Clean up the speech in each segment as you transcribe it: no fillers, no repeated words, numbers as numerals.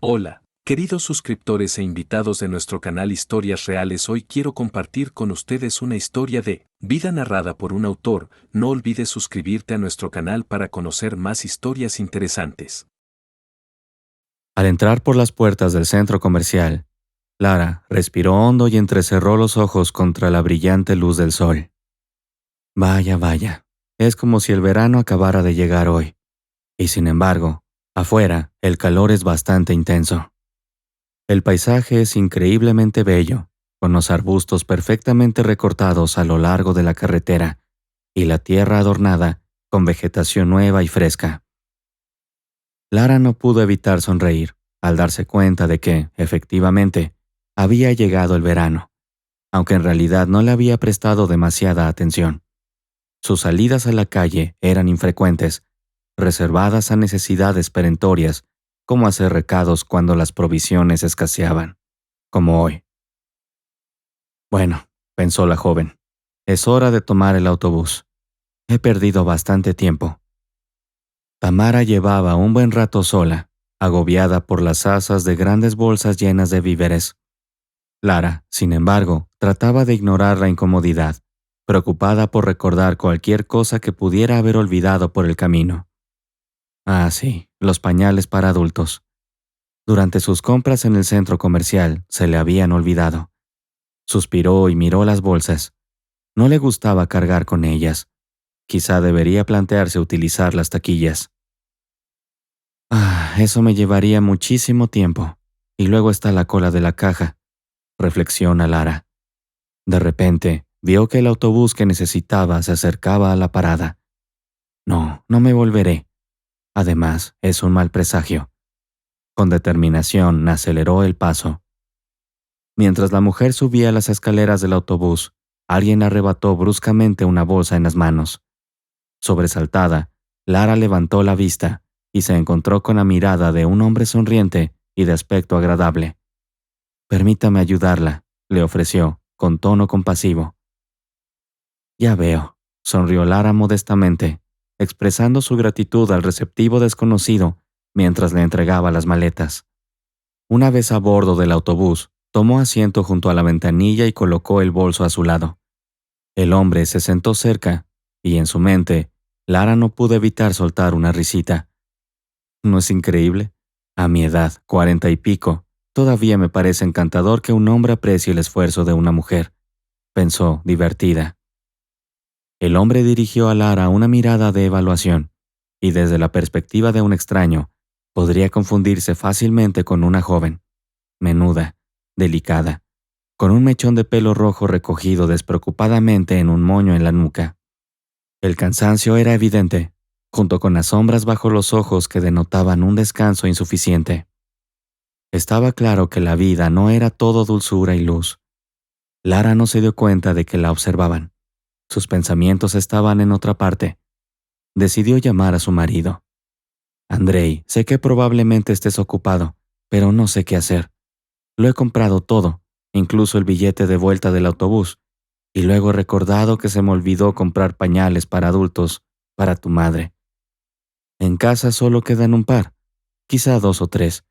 Hola, queridos suscriptores e invitados de nuestro canal Historias Reales. Hoy quiero compartir con ustedes una historia de vida narrada por un autor. No olvides suscribirte a nuestro canal para conocer más historias interesantes. Al entrar por las puertas del centro comercial, Lara respiró hondo y entrecerró los ojos contra la brillante luz del sol. Vaya, vaya, es como si el verano acabara de llegar hoy. Y sin embargo, afuera, el calor es bastante intenso. El paisaje es increíblemente bello, con los arbustos perfectamente recortados a lo largo de la carretera y la tierra adornada con vegetación nueva y fresca. Lara no pudo evitar sonreír al darse cuenta de que, efectivamente, había llegado el verano, aunque en realidad no le había prestado demasiada atención. Sus salidas a la calle eran infrecuentes, reservadas a necesidades perentorias, como hacer recados cuando las provisiones escaseaban, como hoy. Bueno, pensó la joven, es hora de tomar el autobús. He perdido bastante tiempo. Tamara llevaba un buen rato sola, agobiada por las asas de grandes bolsas llenas de víveres. Lara, sin embargo, trataba de ignorar la incomodidad, preocupada por recordar cualquier cosa que pudiera haber olvidado por el camino. Ah, sí, los pañales para adultos. Durante sus compras en el centro comercial se le habían olvidado. Suspiró y miró las bolsas. No le gustaba cargar con ellas. Quizá debería plantearse utilizar las taquillas. Eso me llevaría muchísimo tiempo. Y luego está la cola de la caja, reflexiona Lara. De repente, vio que el autobús que necesitaba se acercaba a la parada. No, no me volveré. Además, es un mal presagio. Con determinación, aceleró el paso. Mientras la mujer subía las escaleras del autobús, alguien arrebató bruscamente una bolsa en las manos. Sobresaltada, Lara levantó la vista y se encontró con la mirada de un hombre sonriente y de aspecto agradable. «Permítame ayudarla», le ofreció, con tono compasivo. «Ya veo», sonrió Lara modestamente, expresando su gratitud al receptivo desconocido mientras le entregaba las maletas. Una vez a bordo del autobús, tomó asiento junto a la ventanilla y colocó el bolso a su lado. El hombre se sentó cerca y en su mente, Lara no pudo evitar soltar una risita. ¿No es increíble? A mi edad, 40 y pico, todavía me parece encantador que un hombre aprecie el esfuerzo de una mujer, pensó, divertida. El hombre dirigió a Lara una mirada de evaluación, y desde la perspectiva de un extraño, podría confundirse fácilmente con una joven, menuda, delicada, con un mechón de pelo rojo recogido despreocupadamente en un moño en la nuca. El cansancio era evidente, junto con las sombras bajo los ojos que denotaban un descanso insuficiente. Estaba claro que la vida no era todo dulzura y luz. Lara no se dio cuenta de que la observaban. Sus pensamientos estaban en otra parte. Decidió llamar a su marido. «Andrei, sé que probablemente estés ocupado, pero no sé qué hacer. Lo he comprado todo, incluso el billete de vuelta del autobús, y luego he recordado que se me olvidó comprar pañales para adultos para tu madre. En casa solo quedan un par, quizá 2 o 3.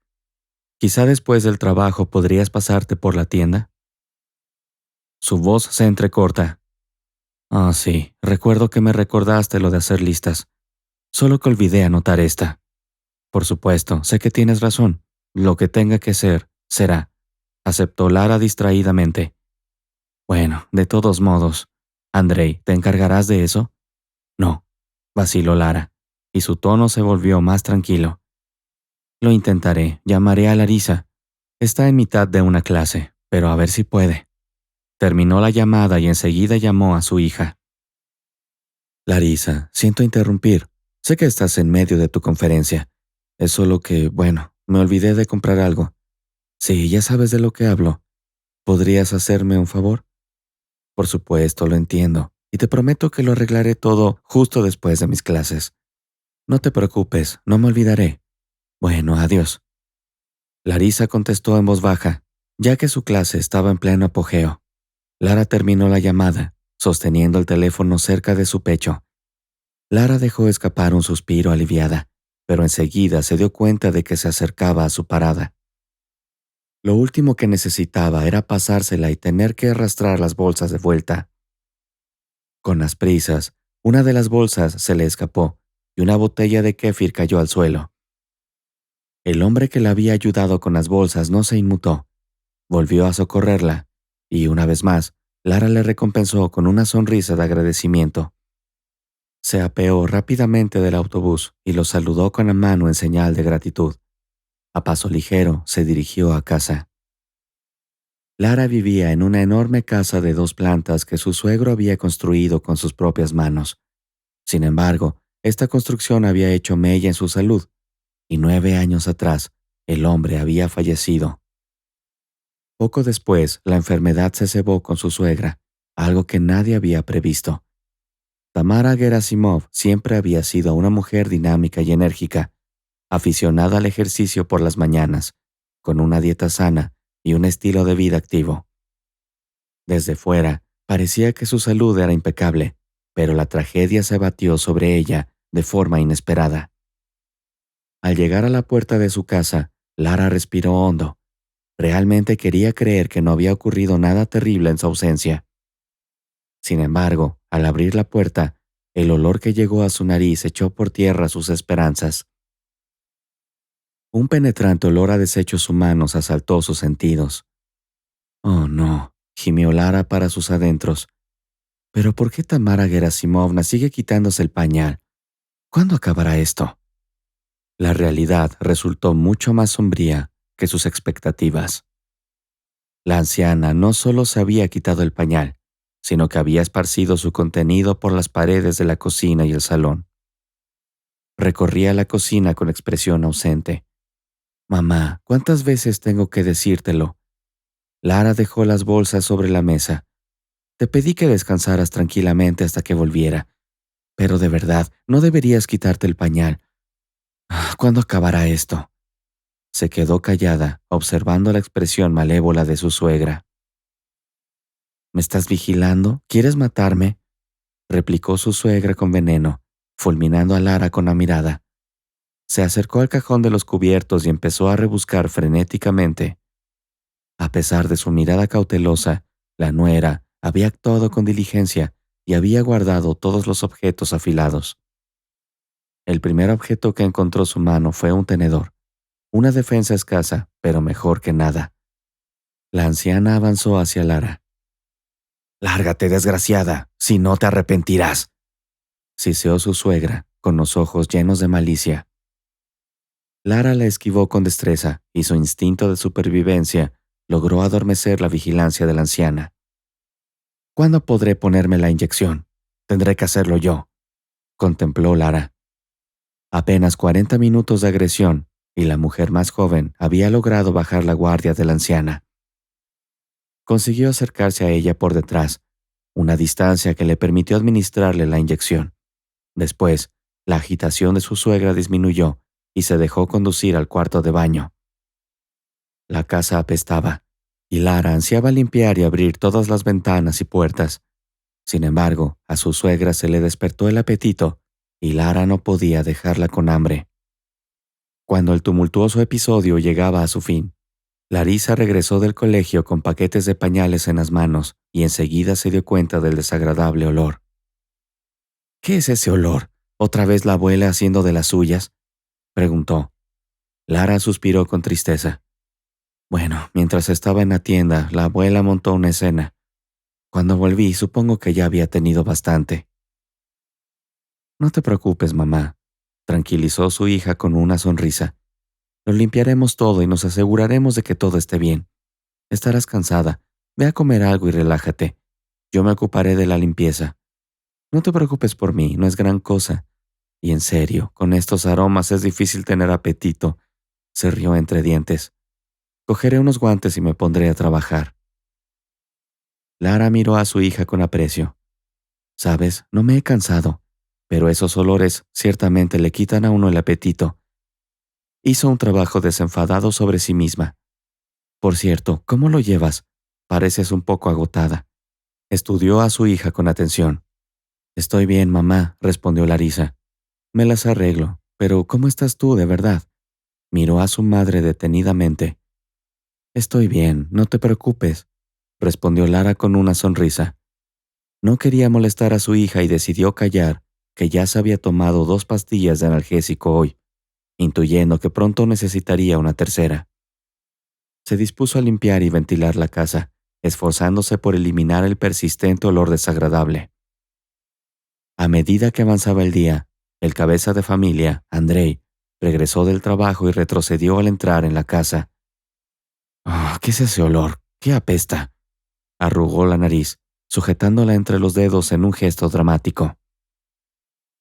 Quizá después del trabajo podrías pasarte por la tienda». Su voz se entrecorta. Sí, recuerdo que me recordaste lo de hacer listas. Solo que olvidé anotar esta. Por supuesto, sé que tienes razón. Lo que tenga que ser, será, aceptó Lara distraídamente. Bueno, de todos modos, Andrei, ¿te encargarás de eso? No, vaciló Lara, y su tono se volvió más tranquilo. Lo intentaré, llamaré a Larisa. Está en mitad de una clase, pero a ver si puede. Terminó la llamada y enseguida llamó a su hija. Larisa, siento interrumpir. Sé que estás en medio de tu conferencia. Es solo que, bueno, me olvidé de comprar algo. Sí, ya sabes de lo que hablo. ¿Podrías hacerme un favor? Por supuesto, lo entiendo, y te prometo que lo arreglaré todo justo después de mis clases. No te preocupes, no me olvidaré. Bueno, adiós. Larisa contestó en voz baja, ya que su clase estaba en pleno apogeo. Lara terminó la llamada, sosteniendo el teléfono cerca de su pecho. Lara dejó escapar un suspiro aliviada, pero enseguida se dio cuenta de que se acercaba a su parada. Lo último que necesitaba era pasársela y tener que arrastrar las bolsas de vuelta. Con las prisas, una de las bolsas se le escapó y una botella de kéfir cayó al suelo. El hombre que la había ayudado con las bolsas no se inmutó. Volvió a socorrerla y, una vez más, Lara le recompensó con una sonrisa de agradecimiento. Se apeó rápidamente del autobús y lo saludó con la mano en señal de gratitud. A paso ligero se dirigió a casa. Lara vivía en una enorme casa de 2 plantas que su suegro había construido con sus propias manos. Sin embargo, esta construcción había hecho mella en su salud, y 9 años atrás, el hombre había fallecido. Poco después, la enfermedad se cebó con su suegra, algo que nadie había previsto. Tamara Gerasimov siempre había sido una mujer dinámica y enérgica, aficionada al ejercicio por las mañanas, con una dieta sana y un estilo de vida activo. Desde fuera, parecía que su salud era impecable, pero la tragedia se abatió sobre ella de forma inesperada. Al llegar a la puerta de su casa, Lara respiró hondo. Realmente quería creer que no había ocurrido nada terrible en su ausencia. Sin embargo, al abrir la puerta, el olor que llegó a su nariz echó por tierra sus esperanzas. Un penetrante olor a desechos humanos asaltó sus sentidos. «Oh, no», gimió Lara para sus adentros. «¿Pero por qué Tamara Gerasimovna sigue quitándose el pañal? ¿Cuándo acabará esto?» La realidad resultó mucho más sombría que sus expectativas. La anciana no solo se había quitado el pañal, sino que había esparcido su contenido por las paredes de la cocina y el salón. Recorría la cocina con expresión ausente. «Mamá, ¿cuántas veces tengo que decírtelo?» Lara dejó las bolsas sobre la mesa. «Te pedí que descansaras tranquilamente hasta que volviera. Pero de verdad, no deberías quitarte el pañal. ¿Cuándo acabará esto?» Se quedó callada, observando la expresión malévola de su suegra. «¿Me estás vigilando? ¿Quieres matarme?», replicó su suegra con veneno, fulminando a Lara con la mirada. Se acercó al cajón de los cubiertos y empezó a rebuscar frenéticamente. A pesar de su mirada cautelosa, la nuera había actuado con diligencia y había guardado todos los objetos afilados. El primer objeto que encontró su mano fue un tenedor, una defensa escasa, pero mejor que nada. La anciana avanzó hacia Lara. «Lárgate, desgraciada, si no te arrepentirás», siseó su suegra, con los ojos llenos de malicia. Lara la esquivó con destreza y su instinto de supervivencia logró adormecer la vigilancia de la anciana. «¿Cuándo podré ponerme la inyección? Tendré que hacerlo yo», contempló Lara. Apenas 40 minutos de agresión y la mujer más joven había logrado bajar la guardia de la anciana. Consiguió acercarse a ella por detrás, una distancia que le permitió administrarle la inyección. Después, la agitación de su suegra disminuyó y se dejó conducir al cuarto de baño. La casa apestaba, y Lara ansiaba limpiar y abrir todas las ventanas y puertas. Sin embargo, a su suegra se le despertó el apetito, y Lara no podía dejarla con hambre. Cuando el tumultuoso episodio llegaba a su fin, Larisa regresó del colegio con paquetes de pañales en las manos y enseguida se dio cuenta del desagradable olor. «¿Qué es ese olor? ¿Otra vez la abuela haciendo de las suyas?», preguntó. Lara suspiró con tristeza. «Bueno, mientras estaba en la tienda, la abuela montó una escena. Cuando volví, supongo que ya había tenido bastante». «No te preocupes, mamá», tranquilizó su hija con una sonrisa. «Lo limpiaremos todo y nos aseguraremos de que todo esté bien. Estarás cansada. Ve a comer algo y relájate. Yo me ocuparé de la limpieza. No te preocupes por mí, no es gran cosa. Y en serio, con estos aromas es difícil tener apetito», se rió entre dientes. «Cogeré unos guantes y me pondré a trabajar». Lara miró a su hija con aprecio. «Sabes, no me he cansado, pero esos olores ciertamente le quitan a uno el apetito». Hizo un trabajo desenfadado sobre sí misma. «Por cierto, ¿cómo lo llevas? Pareces un poco agotada». Estudió a su hija con atención. «Estoy bien, mamá», respondió Larisa. «Me las arreglo, pero ¿cómo estás tú de verdad?». Miró a su madre detenidamente. Estoy bien, no te preocupes, respondió Lara con una sonrisa. No quería molestar a su hija y decidió callar que ya se había tomado 2 pastillas de analgésico hoy, intuyendo que pronto necesitaría una tercera. Se dispuso a limpiar y ventilar la casa, esforzándose por eliminar el persistente olor desagradable. A medida que avanzaba el día, el cabeza de familia, Andrei, regresó del trabajo y retrocedió al entrar en la casa. ¿Qué es ese olor? ¿Qué apesta? Arrugó la nariz, sujetándola entre los dedos en un gesto dramático.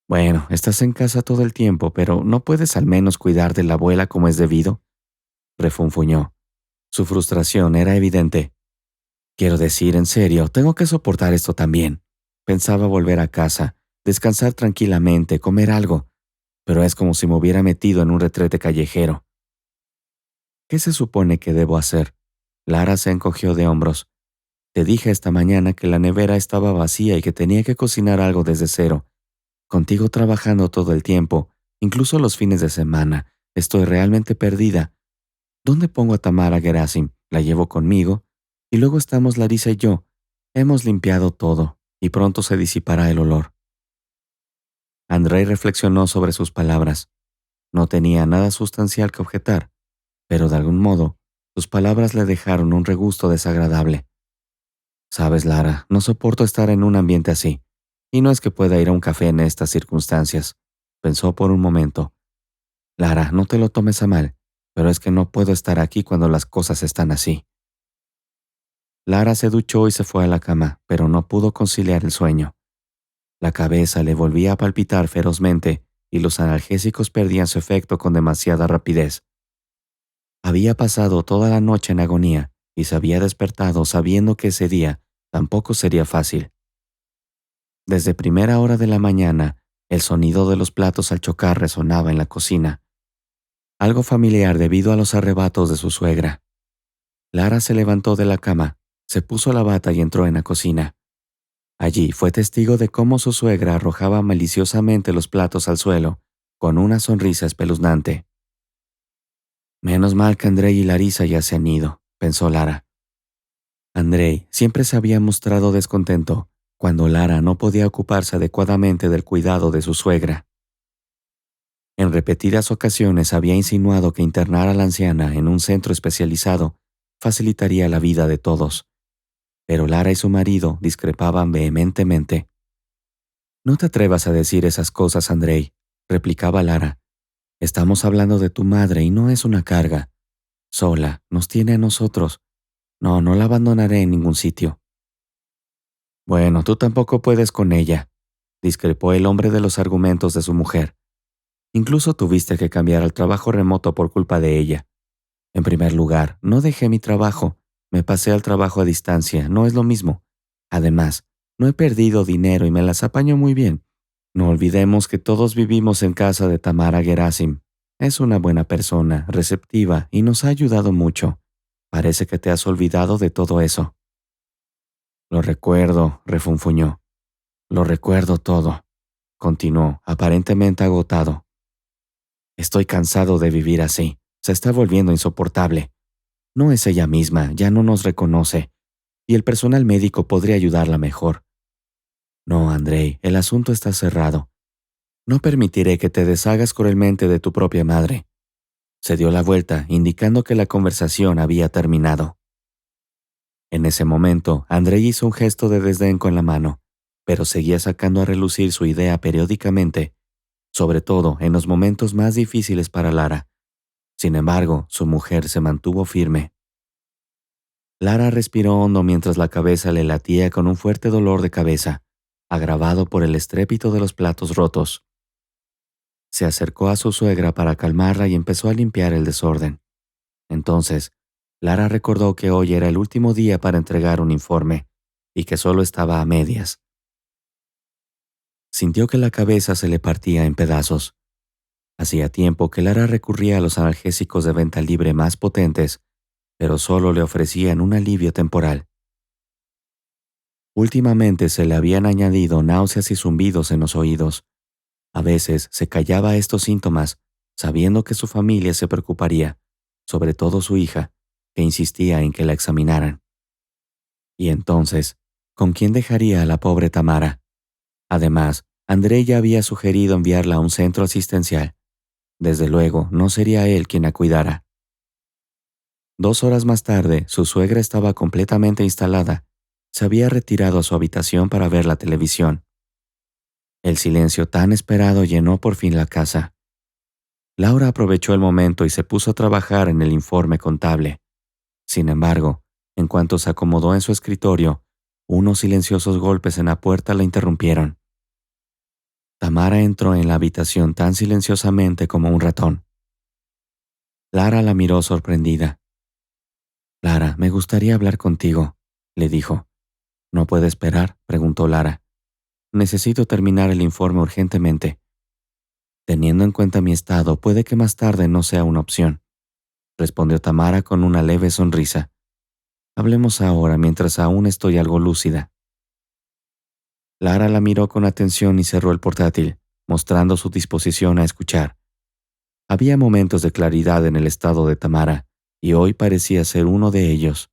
Bueno, estás en casa todo el tiempo, pero ¿no puedes al menos cuidar de la abuela como es debido? Refunfuñó. Su frustración era evidente. Quiero decir, en serio, tengo que soportar esto también. Pensaba volver a casa, descansar tranquilamente, comer algo, pero es como si me hubiera metido en un retrete callejero. ¿Qué se supone que debo hacer? Lara se encogió de hombros. Te dije esta mañana que la nevera estaba vacía y que tenía que cocinar algo desde cero. Contigo trabajando todo el tiempo, incluso los fines de semana, estoy realmente perdida. ¿Dónde pongo a Tamara Gerasim? La llevo conmigo, y luego estamos Larisa y yo. Hemos limpiado todo, y pronto se disipará el olor. Andrei reflexionó sobre sus palabras. No tenía nada sustancial que objetar, pero de algún modo, sus palabras le dejaron un regusto desagradable. Sabes, Lara, no soporto estar en un ambiente así, y no es que pueda ir a un café en estas circunstancias, pensó por un momento. Lara, no te lo tomes a mal, pero es que no puedo estar aquí cuando las cosas están así. Lara se duchó y se fue a la cama, pero no pudo conciliar el sueño. La cabeza le volvía a palpitar ferozmente y los analgésicos perdían su efecto con demasiada rapidez. Había pasado toda la noche en agonía y se había despertado sabiendo que ese día tampoco sería fácil. Desde primera hora de la mañana, el sonido de los platos al chocar resonaba en la cocina, algo familiar debido a los arrebatos de su suegra. Lara se levantó de la cama, se puso la bata y entró en la cocina. Allí fue testigo de cómo su suegra arrojaba maliciosamente los platos al suelo, con una sonrisa espeluznante. Menos mal que Andrei y Larisa ya se han ido, pensó Lara. Andrei siempre se había mostrado descontento cuando Lara no podía ocuparse adecuadamente del cuidado de su suegra. En repetidas ocasiones había insinuado que internar a la anciana en un centro especializado facilitaría la vida de todos, pero Lara y su marido discrepaban vehementemente. No te atrevas a decir esas cosas, Andrei, replicaba Lara. Estamos hablando de tu madre y no es una carga. Sola, nos tiene a nosotros. No, no la abandonaré en ningún sitio. Bueno, tú tampoco puedes con ella, discrepó el hombre de los argumentos de su mujer. Incluso tuviste que cambiar al trabajo remoto por culpa de ella. En primer lugar, no dejé mi trabajo, me pasé al trabajo a distancia, no es lo mismo. Además, no he perdido dinero y me las apaño muy bien. No olvidemos que todos vivimos en casa de Tamara Gerasim. Es una buena persona, receptiva y nos ha ayudado mucho. Parece que te has olvidado de todo eso. Lo recuerdo, refunfuñó. Lo recuerdo todo, continuó, aparentemente agotado. Estoy cansado de vivir así. Se está volviendo insoportable. No es ella misma, ya no nos reconoce, y el personal médico podría ayudarla mejor. No, Andrei, el asunto está cerrado. No permitiré que te deshagas cruelmente de tu propia madre. Se dio la vuelta, indicando que la conversación había terminado. En ese momento, Andrei hizo un gesto de desdén con la mano, pero seguía sacando a relucir su idea periódicamente, sobre todo en los momentos más difíciles para Lara. Sin embargo, su mujer se mantuvo firme. Lara respiró hondo mientras la cabeza le latía con un fuerte dolor de cabeza, agravado por el estrépito de los platos rotos. Se acercó a su suegra para calmarla y empezó a limpiar el desorden. Entonces, Lara recordó que hoy era el último día para entregar un informe y que solo estaba a medias. Sintió que la cabeza se le partía en pedazos. Hacía tiempo que Lara recurría a los analgésicos de venta libre más potentes, pero solo le ofrecían un alivio temporal. Últimamente se le habían añadido náuseas y zumbidos en los oídos. A veces se callaba a estos síntomas, sabiendo que su familia se preocuparía, sobre todo su hija, que insistía en que la examinaran. Y entonces, ¿con quién dejaría a la pobre Tamara? Además, Andrei ya había sugerido enviarla a un centro asistencial. Desde luego, no sería él quien la cuidara. 2 horas más tarde, su suegra estaba completamente instalada. Se había retirado a su habitación para ver la televisión. El silencio tan esperado llenó por fin la casa. Laura aprovechó el momento y se puso a trabajar en el informe contable. Sin embargo, en cuanto se acomodó en su escritorio, unos silenciosos golpes en la puerta la interrumpieron. Tamara entró en la habitación tan silenciosamente como un ratón. Lara la miró sorprendida. «Lara, me gustaría hablar contigo», le dijo. «¿No puede esperar?», preguntó Lara. «Necesito terminar el informe urgentemente. Teniendo en cuenta mi estado, puede que más tarde no sea una opción», respondió Tamara con una leve sonrisa. «Hablemos ahora mientras aún estoy algo lúcida». Lara la miró con atención y cerró el portátil, mostrando su disposición a escuchar. Había momentos de claridad en el estado de Tamara, y hoy parecía ser uno de ellos.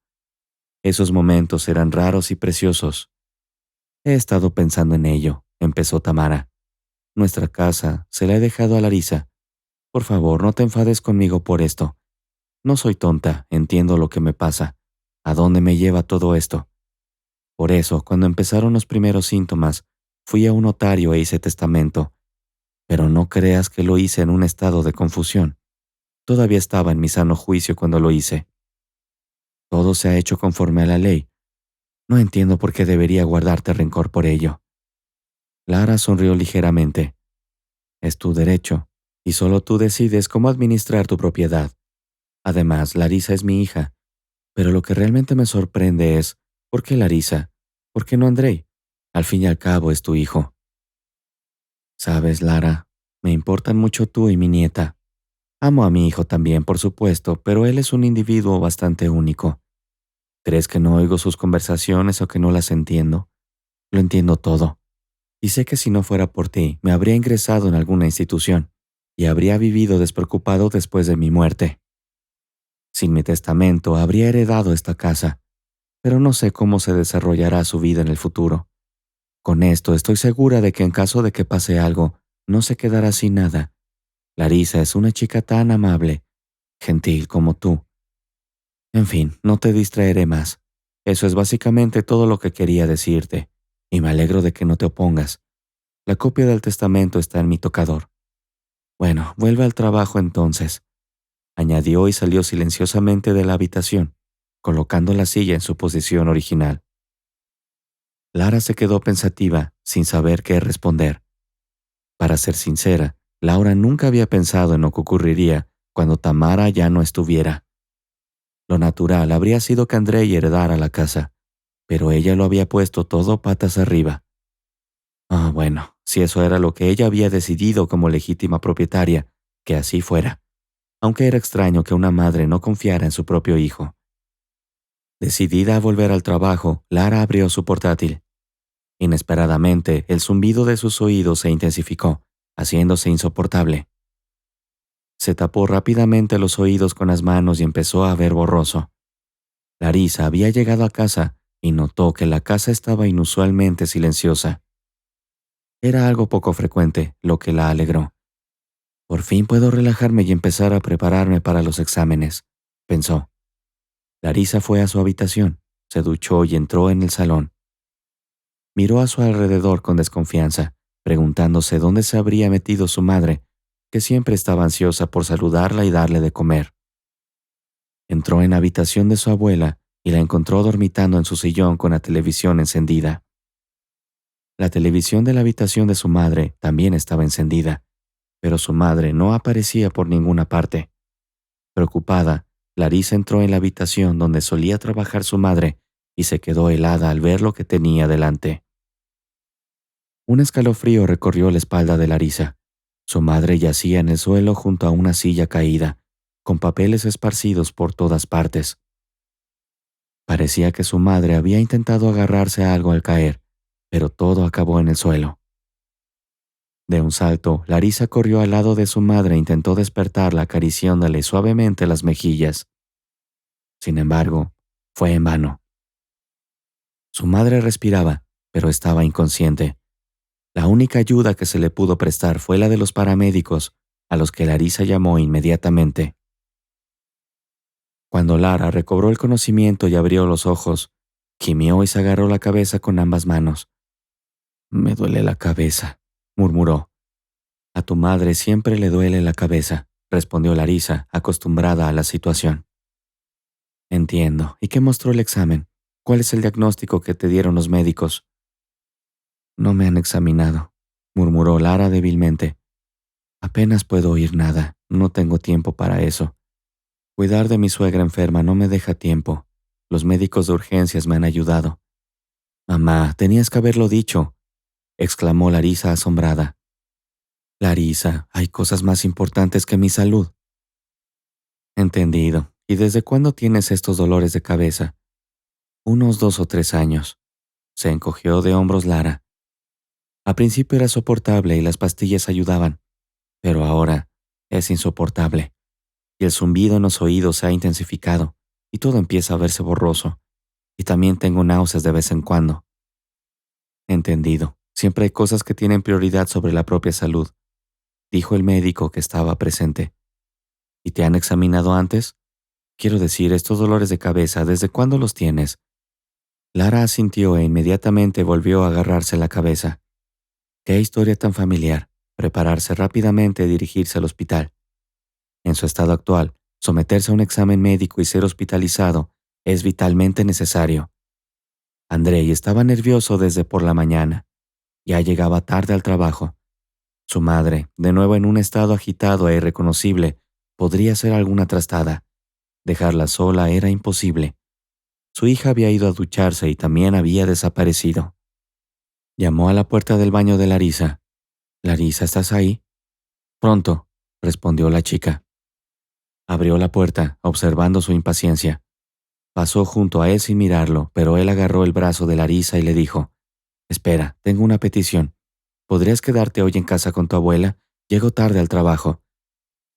Esos momentos eran raros y preciosos. «He estado pensando en ello», empezó Tamara. «Nuestra casa se la he dejado a Larisa. Por favor, no te enfades conmigo por esto. No soy tonta, entiendo lo que me pasa. ¿A dónde me lleva todo esto? Por eso, cuando empezaron los primeros síntomas, fui a un notario e hice testamento. Pero no creas que lo hice en un estado de confusión. Todavía estaba en mi sano juicio cuando lo hice. Todo se ha hecho conforme a la ley. No entiendo por qué debería guardarte rencor por ello». Lara sonrió ligeramente. «Es tu derecho, y solo tú decides cómo administrar tu propiedad. Además, Larisa es mi hija. Pero lo que realmente me sorprende es, ¿por qué Larisa? ¿Por qué no Andrei? Al fin y al cabo es tu hijo». «Sabes, Lara, me importan mucho tú y mi nieta. Amo a mi hijo también, por supuesto, pero él es un individuo bastante único. ¿Crees que no oigo sus conversaciones o que no las entiendo? Lo entiendo todo. Y sé que si no fuera por ti, me habría ingresado en alguna institución y habría vivido despreocupado después de mi muerte. Sin mi testamento, habría heredado esta casa, pero no sé cómo se desarrollará su vida en el futuro. Con esto estoy segura de que en caso de que pase algo, no se quedará sin nada. Larisa es una chica tan amable, gentil como tú. En fin, no te distraeré más. Eso es básicamente todo lo que quería decirte, y me alegro de que no te opongas. La copia del testamento está en mi tocador. Bueno, vuelve al trabajo entonces», añadió y salió silenciosamente de la habitación, colocando la silla en su posición original. Lara se quedó pensativa, sin saber qué responder. Para ser sincera, Laura nunca había pensado en lo que ocurriría cuando Tamara ya no estuviera. Lo natural habría sido que Andrei heredara la casa, pero ella lo había puesto todo patas arriba. Bueno, si eso era lo que ella había decidido como legítima propietaria, que así fuera, aunque era extraño que una madre no confiara en su propio hijo. Decidida a volver al trabajo, Lara abrió su portátil. Inesperadamente, el zumbido de sus oídos se intensificó, haciéndose insoportable. Se tapó rápidamente los oídos con las manos y empezó a ver borroso. Larisa había llegado a casa y notó que la casa estaba inusualmente silenciosa. Era algo poco frecuente, lo que la alegró. «Por fin puedo relajarme y empezar a prepararme para los exámenes», pensó. Larisa fue a su habitación, se duchó y entró en el salón. Miró a su alrededor con desconfianza, preguntándose dónde se habría metido su madre, que siempre estaba ansiosa por saludarla y darle de comer. Entró en la habitación de su abuela y la encontró dormitando en su sillón con la televisión encendida. La televisión de la habitación de su madre también estaba encendida, pero su madre no aparecía por ninguna parte. Preocupada, Larisa entró en la habitación donde solía trabajar su madre y se quedó helada al ver lo que tenía delante. Un escalofrío recorrió la espalda de Larisa. Su madre yacía en el suelo junto a una silla caída, con papeles esparcidos por todas partes. Parecía que su madre había intentado agarrarse a algo al caer, pero todo acabó en el suelo. De un salto, Larisa corrió al lado de su madre e intentó despertarla acariciándole suavemente las mejillas. Sin embargo, fue en vano. Su madre respiraba, pero estaba inconsciente. La única ayuda que se le pudo prestar fue la de los paramédicos, a los que Larisa llamó inmediatamente. Cuando Lara recobró el conocimiento y abrió los ojos, gimió y se agarró la cabeza con ambas manos. «Me duele la cabeza», murmuró. «A tu madre siempre le duele la cabeza», respondió Larisa, acostumbrada a la situación. «Entiendo. ¿Y qué mostró el examen? ¿Cuál es el diagnóstico que te dieron los médicos?» «No me han examinado», murmuró Lara débilmente. «Apenas puedo oír nada. No tengo tiempo para eso. Cuidar de mi suegra enferma no me deja tiempo. Los médicos de urgencias me han ayudado». «Mamá, tenías que haberlo dicho», exclamó Larisa asombrada. «Larisa, hay cosas más importantes que mi salud». «Entendido. ¿Y desde cuándo tienes estos dolores de cabeza?» «Unos 2 o 3 años». Se encogió de hombros Lara. «Al principio era soportable y las pastillas ayudaban, pero ahora es insoportable. Y el zumbido en los oídos se ha intensificado y todo empieza a verse borroso. Y también tengo náuseas de vez en cuando». «Entendido. Siempre hay cosas que tienen prioridad sobre la propia salud», dijo el médico que estaba presente. «¿Y te han examinado antes? Quiero decir, estos dolores de cabeza, ¿desde cuándo los tienes?» Lara asintió e inmediatamente volvió a agarrarse la cabeza. Qué historia tan familiar. Prepararse rápidamente y dirigirse al hospital. En su estado actual, someterse a un examen médico y ser hospitalizado es vitalmente necesario. Andrei estaba nervioso desde por la mañana. Ya llegaba tarde al trabajo. Su madre, de nuevo en un estado agitado e irreconocible, podría hacer alguna trastada. Dejarla sola era imposible. Su hija había ido a ducharse y también había desaparecido. Llamó a la puerta del baño de Larisa. «Larisa, ¿estás ahí?» «Pronto», respondió la chica. Abrió la puerta, observando su impaciencia. Pasó junto a él sin mirarlo, pero él agarró el brazo de Larisa y le dijo: «Espera, tengo una petición. ¿Podrías quedarte hoy en casa con tu abuela? Llego tarde al trabajo».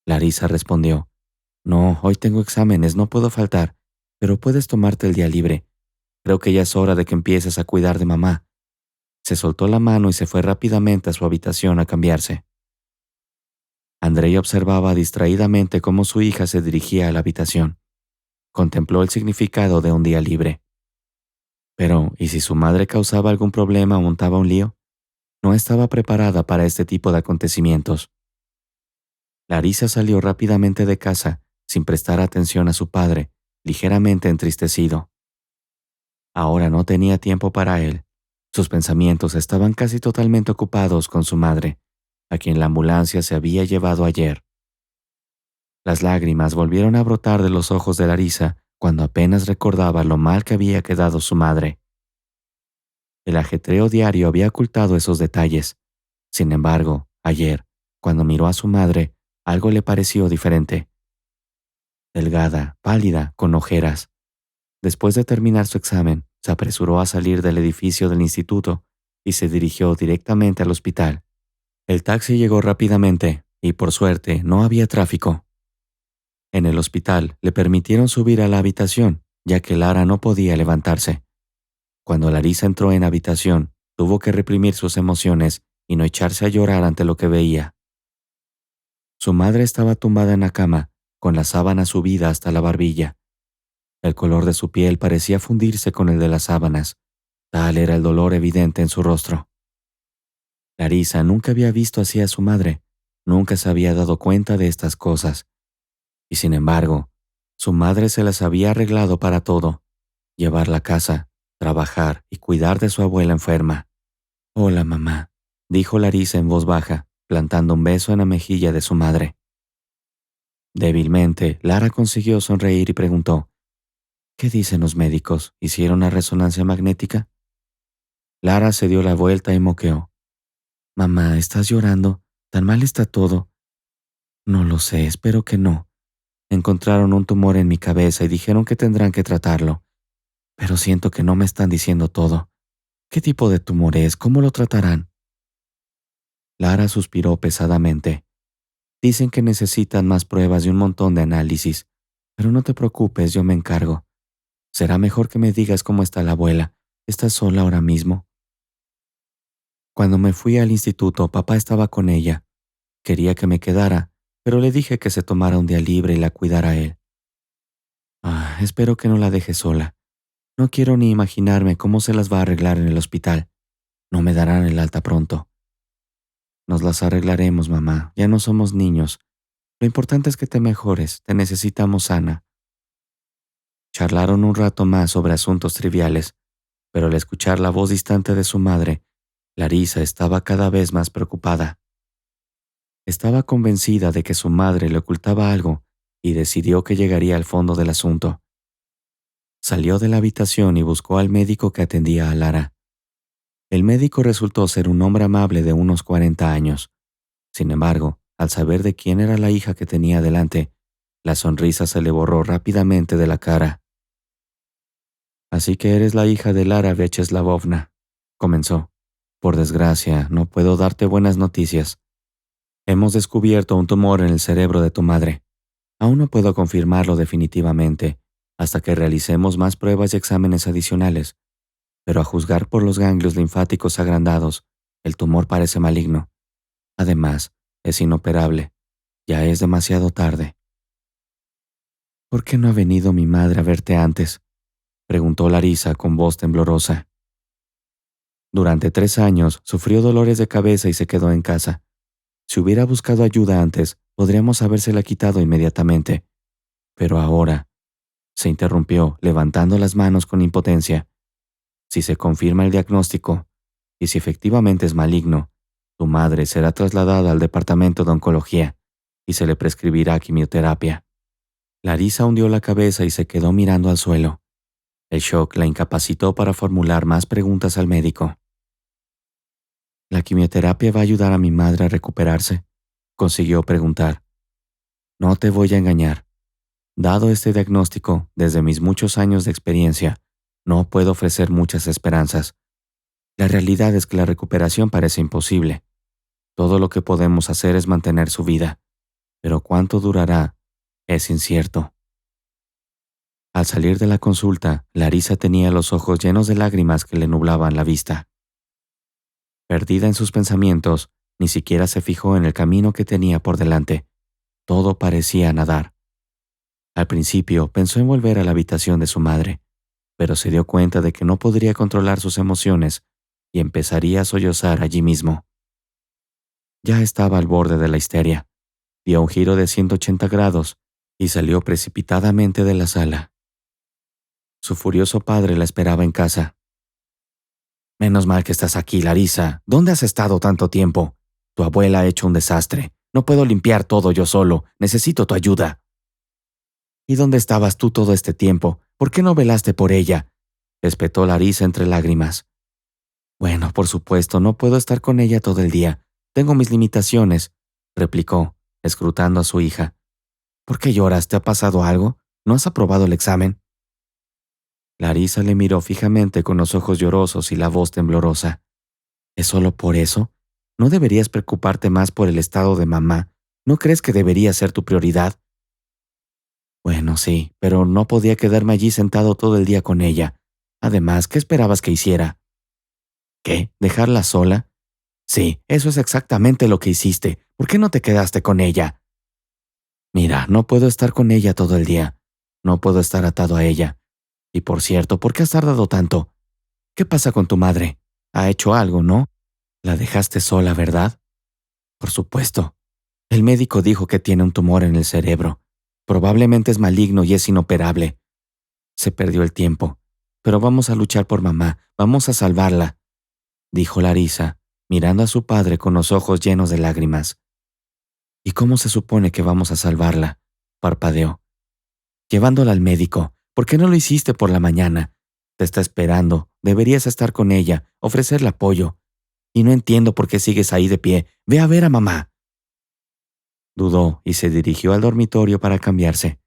Larisa respondió: «No, hoy tengo exámenes, no puedo faltar, pero puedes tomarte el día libre. Creo que ya es hora de que empieces a cuidar de mamá». Se soltó la mano y se fue rápidamente a su habitación a cambiarse. Andrei observaba distraídamente cómo su hija se dirigía a la habitación. Contempló el significado de un día libre. Pero, ¿y si su madre causaba algún problema o montaba un lío? No estaba preparada para este tipo de acontecimientos. Larisa salió rápidamente de casa, sin prestar atención a su padre, ligeramente entristecido. Ahora no tenía tiempo para él. Sus pensamientos estaban casi totalmente ocupados con su madre, a quien la ambulancia se había llevado ayer. Las lágrimas volvieron a brotar de los ojos de Larisa cuando apenas recordaba lo mal que había quedado su madre. El ajetreo diario había ocultado esos detalles. Sin embargo, ayer, cuando miró a su madre, algo le pareció diferente. Delgada, pálida, con ojeras. Después de terminar su examen, se apresuró a salir del edificio del instituto y se dirigió directamente al hospital. El taxi llegó rápidamente y, por suerte, no había tráfico. En el hospital le permitieron subir a la habitación, ya que Lara no podía levantarse. Cuando Larisa entró en habitación, tuvo que reprimir sus emociones y no echarse a llorar ante lo que veía. Su madre estaba tumbada en la cama, con la sábana subida hasta la barbilla. El color de su piel parecía fundirse con el de las sábanas. Tal era el dolor evidente en su rostro. Larisa nunca había visto así a su madre, nunca se había dado cuenta de estas cosas. Y sin embargo, su madre se las había arreglado para todo: llevar la casa, trabajar y cuidar de su abuela enferma. «Hola, mamá», dijo Larisa en voz baja, plantando un beso en la mejilla de su madre. Débilmente, Lara consiguió sonreír y preguntó: «¿Qué dicen los médicos? ¿Hicieron una resonancia magnética?» Lara se dio la vuelta y moqueó: «Mamá, ¿estás llorando? ¿Tan mal está todo?» «No lo sé, espero que no. Encontraron un tumor en mi cabeza y dijeron que tendrán que tratarlo. Pero siento que no me están diciendo todo. ¿Qué tipo de tumor es? ¿Cómo lo tratarán?» Lara suspiró pesadamente. «Dicen que necesitan más pruebas y un montón de análisis. Pero no te preocupes, yo me encargo. Será mejor que me digas cómo está la abuela. ¿Estás sola ahora mismo? Cuando me fui al instituto, papá estaba con ella. Quería que me quedara, pero le dije que se tomara un día libre y la cuidara a él. Espero que no la deje sola. No quiero ni imaginarme cómo se las va a arreglar en el hospital. No me darán el alta pronto. Nos las arreglaremos, mamá. Ya no somos niños. Lo importante es que te mejores. Te necesitamos sana. Charlaron un rato más sobre asuntos triviales, pero al escuchar la voz distante de su madre, Larisa estaba cada vez más preocupada. Estaba convencida de que su madre le ocultaba algo y decidió que llegaría al fondo del asunto. Salió de la habitación y buscó al médico que atendía a Lara. El médico resultó ser un hombre amable de unos 40 años. Sin embargo, al saber de quién era la hija que tenía delante, la sonrisa se le borró rápidamente de la cara. «Así que eres la hija de Lara Vячeslavovna», comenzó. «Por desgracia, no puedo darte buenas noticias. Hemos descubierto un tumor en el cerebro de tu madre. Aún no puedo confirmarlo definitivamente, hasta que realicemos más pruebas y exámenes adicionales, pero a juzgar por los ganglios linfáticos agrandados, el tumor parece maligno. Además, es inoperable. Ya es demasiado tarde». «¿Por qué no ha venido mi madre a verte antes?», preguntó Larisa con voz temblorosa. Durante 3 años sufrió dolores de cabeza y se quedó en casa. Si hubiera buscado ayuda antes, podríamos habérsela quitado inmediatamente. Pero ahora, se interrumpió, levantando las manos con impotencia. Si se confirma el diagnóstico, y si efectivamente es maligno, tu madre será trasladada al departamento de oncología y se le prescribirá quimioterapia. Larisa hundió la cabeza y se quedó mirando al suelo. El shock la incapacitó para formular más preguntas al médico. «¿La quimioterapia va a ayudar a mi madre a recuperarse?», consiguió preguntar. «No te voy a engañar. Dado este diagnóstico, desde mis muchos años de experiencia, no puedo ofrecer muchas esperanzas. La realidad es que la recuperación parece imposible. Todo lo que podemos hacer es mantener su vida, pero cuánto durará es incierto». Al salir de la consulta, Larisa tenía los ojos llenos de lágrimas que le nublaban la vista. Perdida en sus pensamientos, ni siquiera se fijó en el camino que tenía por delante. Todo parecía nadar. Al principio pensó en volver a la habitación de su madre, pero se dio cuenta de que no podría controlar sus emociones y empezaría a sollozar allí mismo. Ya estaba al borde de la histeria. Dio un giro de 180 grados y salió precipitadamente de la sala. Su furioso padre la esperaba en casa. «Menos mal que estás aquí, Larisa. ¿Dónde has estado tanto tiempo? Tu abuela ha hecho un desastre. No puedo limpiar todo yo solo. Necesito tu ayuda». «¿Y dónde estabas tú todo este tiempo? ¿Por qué no velaste por ella?», espetó Larisa entre lágrimas. «Bueno, por supuesto, no puedo estar con ella todo el día. Tengo mis limitaciones», replicó, escrutando a su hija. «¿Por qué lloras? ¿Te ha pasado algo? ¿No has aprobado el examen?». Larisa le miró fijamente con los ojos llorosos y la voz temblorosa. «¿Es solo por eso? ¿No deberías preocuparte más por el estado de mamá? ¿No crees que debería ser tu prioridad?». «Bueno, sí, pero no podía quedarme allí sentado todo el día con ella. Además, ¿qué esperabas que hiciera?». «¿Qué? ¿Dejarla sola?». «Sí, eso es exactamente lo que hiciste. ¿Por qué no te quedaste con ella?». «Mira, no puedo estar con ella todo el día. No puedo estar atado a ella. Y por cierto, ¿por qué has tardado tanto? ¿Qué pasa con tu madre? Ha hecho algo, ¿no? La dejaste sola, ¿verdad?». «Por supuesto. El médico dijo que tiene un tumor en el cerebro. Probablemente es maligno y es inoperable. Se perdió el tiempo. Pero vamos a luchar por mamá. Vamos a salvarla», dijo Larisa, mirando a su padre con los ojos llenos de lágrimas. «¿Y cómo se supone que vamos a salvarla?», parpadeó. «Llevándola al médico. ¿Por qué no lo hiciste por la mañana? Te está esperando. Deberías estar con ella, ofrecerle apoyo. Y no entiendo por qué sigues ahí de pie. Ve a ver a mamá». Dudó y se dirigió al dormitorio para cambiarse,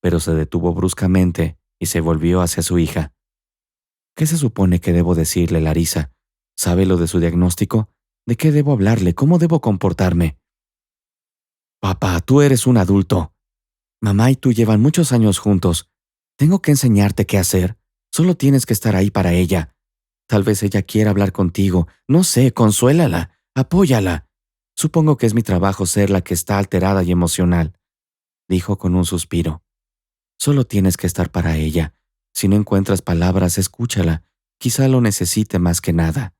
pero se detuvo bruscamente y se volvió hacia su hija. «¿Qué se supone que debo decirle, Larisa? ¿Sabe lo de su diagnóstico? ¿De qué debo hablarle? ¿Cómo debo comportarme?». «Papá, tú eres un adulto». Mamá y tú llevan muchos años juntos. Tengo que enseñarte qué hacer. Solo tienes que estar ahí para ella. Tal vez ella quiera hablar contigo. No sé, consuélala, apóyala. Supongo que es mi trabajo ser la que está alterada y emocional, dijo con un suspiro. Solo tienes que estar para ella. Si no encuentras palabras, escúchala. Quizá lo necesite más que nada.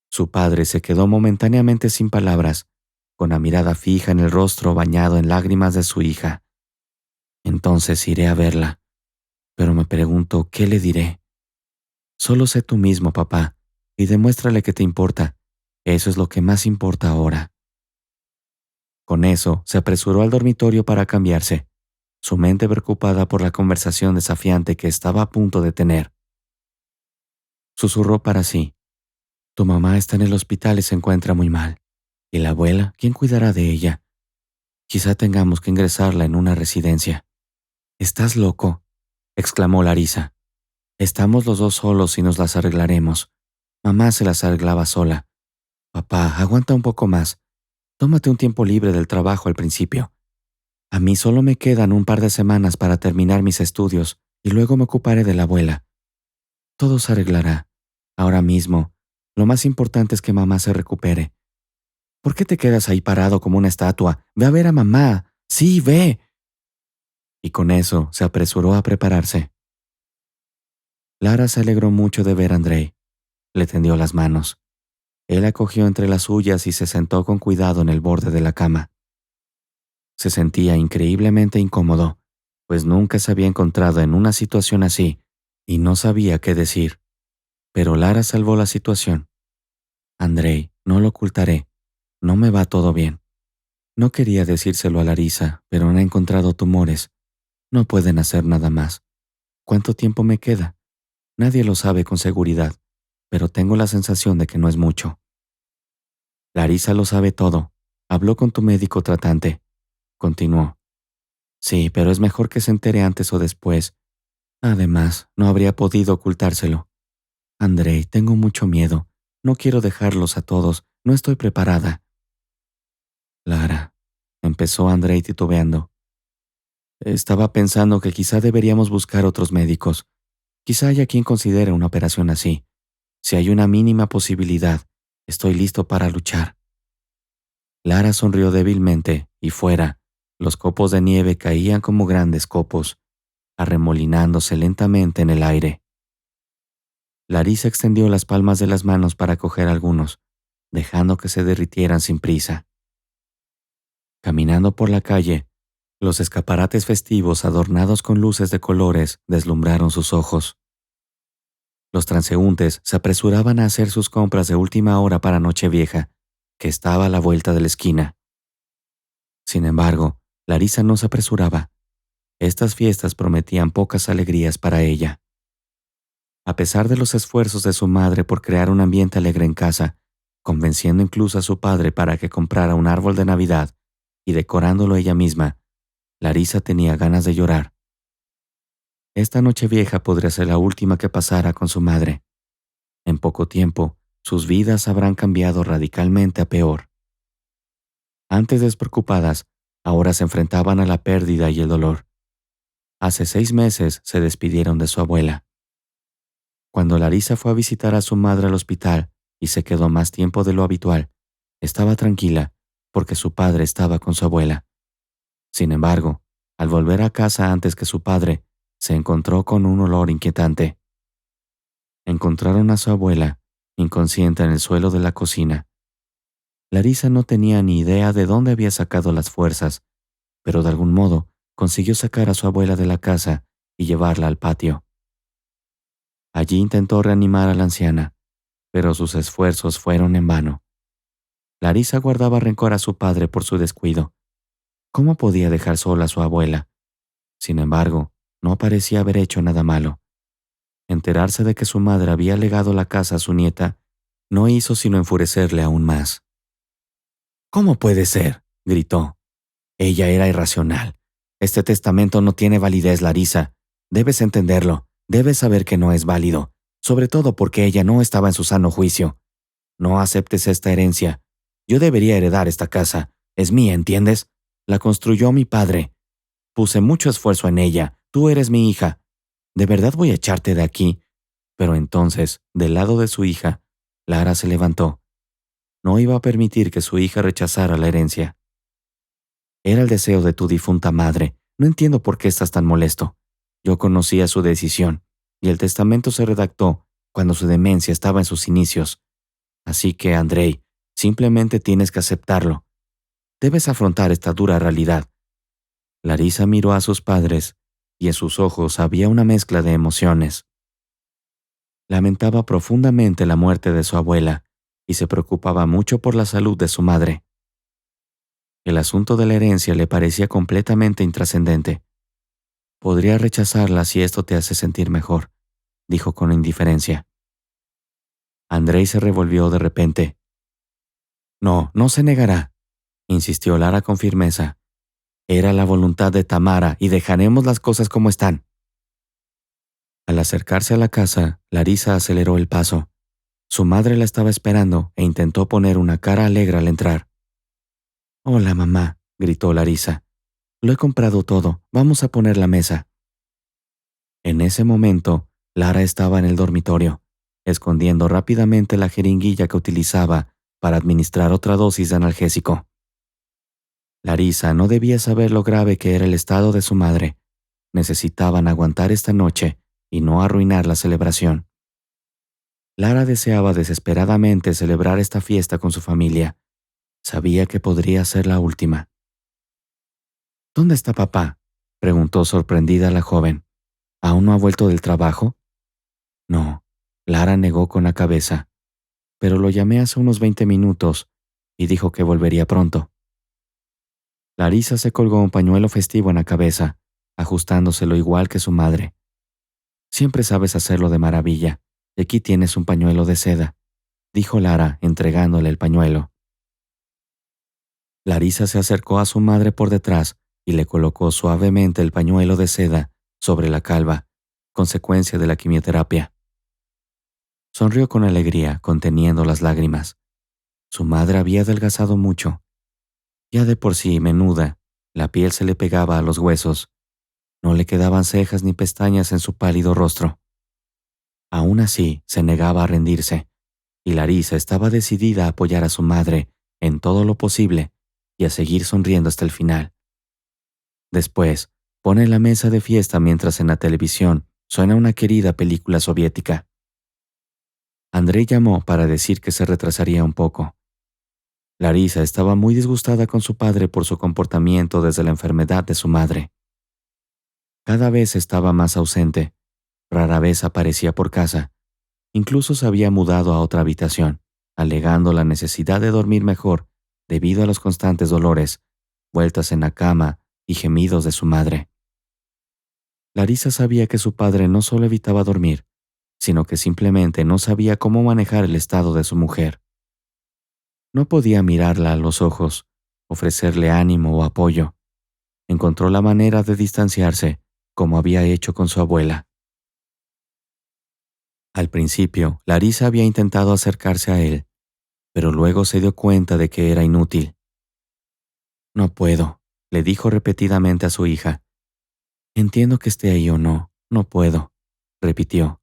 Su padre se quedó momentáneamente sin palabras, con la mirada fija en el rostro bañado en lágrimas de su hija. Entonces iré a verla, pero me pregunto, ¿qué le diré? Solo sé tú mismo, papá, y demuéstrale que te importa. Eso es lo que más importa ahora. Con eso, se apresuró al dormitorio para cambiarse, su mente preocupada por la conversación desafiante que estaba a punto de tener. Susurró para sí. Tu mamá está en el hospital y se encuentra muy mal. ¿Y la abuela? ¿Quién cuidará de ella? Quizá tengamos que ingresarla en una residencia. ¿Estás loco?, exclamó Larisa. Estamos los dos solos y nos las arreglaremos. Mamá se las arreglaba sola. Papá, aguanta un poco más. Tómate un tiempo libre del trabajo al principio. A mí solo me quedan un par de semanas para terminar mis estudios y luego me ocuparé de la abuela. Todo se arreglará. Ahora mismo, lo más importante es que mamá se recupere. ¿Por qué te quedas ahí parado como una estatua? Ve a ver a mamá. Sí, ve. Y con eso se apresuró a prepararse. Lara se alegró mucho de ver a Andrei. Le tendió las manos. Él la cogió entre las suyas y se sentó con cuidado en el borde de la cama. Se sentía increíblemente incómodo, pues nunca se había encontrado en una situación así y no sabía qué decir. Pero Lara salvó la situación. Andrei, no lo ocultaré. No me va todo bien. No quería decírselo a Larisa, pero han encontrado tumores. No pueden hacer nada más. ¿Cuánto tiempo me queda? Nadie lo sabe con seguridad, pero tengo la sensación de que no es mucho. Larisa lo sabe todo. Habló con tu médico tratante. Continuó. Sí, pero es mejor que se entere antes o después. Además, no habría podido ocultárselo. Andrei, tengo mucho miedo. No quiero dejarlos a todos. No estoy preparada. Lara, empezó Andrei titubeando. Estaba pensando que quizá deberíamos buscar otros médicos. Quizá haya quien considere una operación así. Si hay una mínima posibilidad, estoy listo para luchar. Lara sonrió débilmente y fuera, los copos de nieve caían como grandes copos, arremolinándose lentamente en el aire. Larisa extendió las palmas de las manos para coger algunos, dejando que se derritieran sin prisa. Caminando por la calle, los escaparates festivos adornados con luces de colores deslumbraron sus ojos. Los transeúntes se apresuraban a hacer sus compras de última hora para Nochevieja, que estaba a la vuelta de la esquina. Sin embargo, Larisa no se apresuraba. Estas fiestas prometían pocas alegrías para ella. A pesar de los esfuerzos de su madre por crear un ambiente alegre en casa, convenciendo incluso a su padre para que comprara un árbol de Navidad y decorándolo ella misma, Larisa tenía ganas de llorar. Esta Nochevieja podría ser la última que pasara con su madre. En poco tiempo, sus vidas habrán cambiado radicalmente a peor. Antes despreocupadas, ahora se enfrentaban a la pérdida y el dolor. Hace 6 meses se despidieron de su abuela. Cuando Larisa fue a visitar a su madre al hospital y se quedó más tiempo de lo habitual, estaba tranquila porque su padre estaba con su abuela. Sin embargo, al volver a casa antes que su padre, se encontró con un olor inquietante. Encontraron a su abuela, inconsciente en el suelo de la cocina. Larisa no tenía ni idea de dónde había sacado las fuerzas, pero de algún modo consiguió sacar a su abuela de la casa y llevarla al patio. Allí intentó reanimar a la anciana, pero sus esfuerzos fueron en vano. Larisa guardaba rencor a su padre por su descuido. ¿Cómo podía dejar sola a su abuela? Sin embargo, no parecía haber hecho nada malo. Enterarse de que su madre había legado la casa a su nieta no hizo sino enfurecerle aún más. «¿Cómo puede ser?», gritó. Ella era irracional. Este testamento no tiene validez, Larisa. Debes entenderlo. Debes saber que no es válido, sobre todo porque ella no estaba en su sano juicio. No aceptes esta herencia. Yo debería heredar esta casa. Es mía, ¿entiendes? La construyó mi padre. Puse mucho esfuerzo en ella. Tú eres mi hija. ¿De verdad voy a echarte de aquí? Pero entonces, del lado de su hija, Lara se levantó. No iba a permitir que su hija rechazara la herencia. Era el deseo de tu difunta madre. No entiendo por qué estás tan molesto. Yo conocía su decisión, y el testamento se redactó cuando su demencia estaba en sus inicios. Así que, Andrei, simplemente tienes que aceptarlo. Debes afrontar esta dura realidad. Larisa miró a sus padres, y en sus ojos había una mezcla de emociones. Lamentaba profundamente la muerte de su abuela, y se preocupaba mucho por la salud de su madre. El asunto de la herencia le parecía completamente intrascendente. Podría rechazarla si esto te hace sentir mejor, dijo con indiferencia. Andrei se revolvió de repente. No, no se negará, insistió Lara con firmeza. Era la voluntad de Tamara y dejaremos las cosas como están. Al acercarse a la casa, Larisa aceleró el paso. Su madre la estaba esperando e intentó poner una cara alegre al entrar. Hola, mamá, gritó Larisa. Lo he comprado todo, vamos a poner la mesa. En ese momento, Lara estaba en el dormitorio, escondiendo rápidamente la jeringuilla que utilizaba para administrar otra dosis de analgésico. Larisa no debía saber lo grave que era el estado de su madre. Necesitaban aguantar esta noche y no arruinar la celebración. Lara deseaba desesperadamente celebrar esta fiesta con su familia. Sabía que podría ser la última. ¿Dónde está papá?, preguntó sorprendida la joven. ¿Aún no ha vuelto del trabajo? No, Lara negó con la cabeza. Pero lo llamé hace unos 20 minutos y dijo que volvería pronto. Larisa se colgó un pañuelo festivo en la cabeza, ajustándoselo igual que su madre. Siempre sabes hacerlo de maravilla, y aquí tienes un pañuelo de seda, dijo Lara entregándole el pañuelo. Larisa se acercó a su madre por detrás y le colocó suavemente el pañuelo de seda sobre la calva, consecuencia de la quimioterapia. Sonrió con alegría, conteniendo las lágrimas. Su madre había adelgazado mucho. Ya de por sí menuda, la piel se le pegaba a los huesos. No le quedaban cejas ni pestañas en su pálido rostro. Aún así, se negaba a rendirse, y Larisa estaba decidida a apoyar a su madre en todo lo posible y a seguir sonriendo hasta el final. Después, pone la mesa de fiesta mientras en la televisión suena una querida película soviética. Andrei llamó para decir que se retrasaría un poco. Larisa estaba muy disgustada con su padre por su comportamiento desde la enfermedad de su madre. Cada vez estaba más ausente, rara vez aparecía por casa, incluso se había mudado a otra habitación, alegando la necesidad de dormir mejor debido a los constantes dolores, vueltas en la cama y gemidos de su madre. Larisa sabía que su padre no solo evitaba dormir, sino que simplemente no sabía cómo manejar el estado de su mujer. No podía mirarla a los ojos, ofrecerle ánimo o apoyo. Encontró la manera de distanciarse, como había hecho con su abuela. Al principio, Larisa había intentado acercarse a él, pero luego se dio cuenta de que era inútil. No puedo, le dijo repetidamente a su hija. Entiendo que esté ahí o no, no puedo, repitió.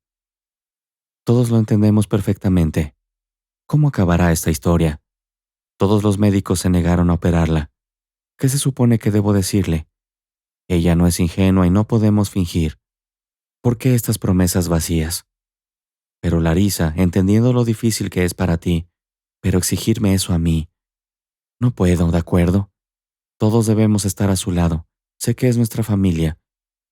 Todos lo entendemos perfectamente. ¿Cómo acabará esta historia? Todos los médicos se negaron a operarla. ¿Qué se supone que debo decirle? Ella no es ingenua y no podemos fingir. ¿Por qué estas promesas vacías? Pero Larisa, entendiendo lo difícil que es para ti, pero exigirme eso a mí. No puedo, ¿de acuerdo? Todos debemos estar a su lado. Sé que es nuestra familia.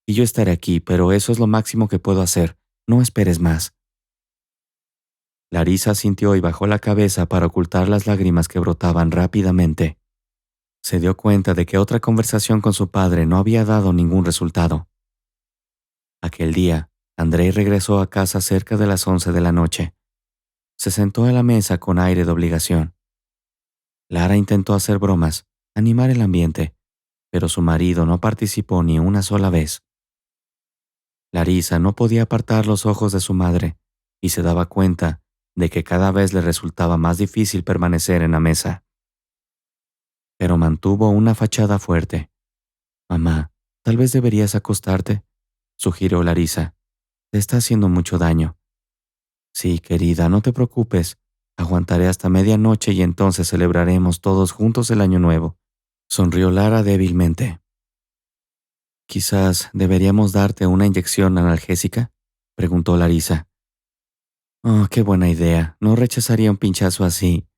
Y yo estaré aquí, pero eso es lo máximo que puedo hacer. No esperes más. Larisa asintió y bajó la cabeza para ocultar las lágrimas que brotaban rápidamente. Se dio cuenta de que otra conversación con su padre no había dado ningún resultado. Aquel día, Andrei regresó a casa cerca de las 11 de la noche. Se sentó a la mesa con aire de obligación. Lara intentó hacer bromas, animar el ambiente, pero su marido no participó ni una sola vez. Larisa no podía apartar los ojos de su madre y se daba cuenta de que cada vez le resultaba más difícil permanecer en la mesa. Pero mantuvo una fachada fuerte. Mamá, Tal vez deberías acostarte, sugirió Larisa. Te está haciendo mucho daño. Sí, querida, no te preocupes. Aguantaré hasta medianoche y entonces celebraremos todos juntos el año nuevo. Sonrió Lara débilmente. Quizás deberíamos darte una inyección analgésica, preguntó Larisa. Oh, qué buena idea. No rechazaría un pinchazo así,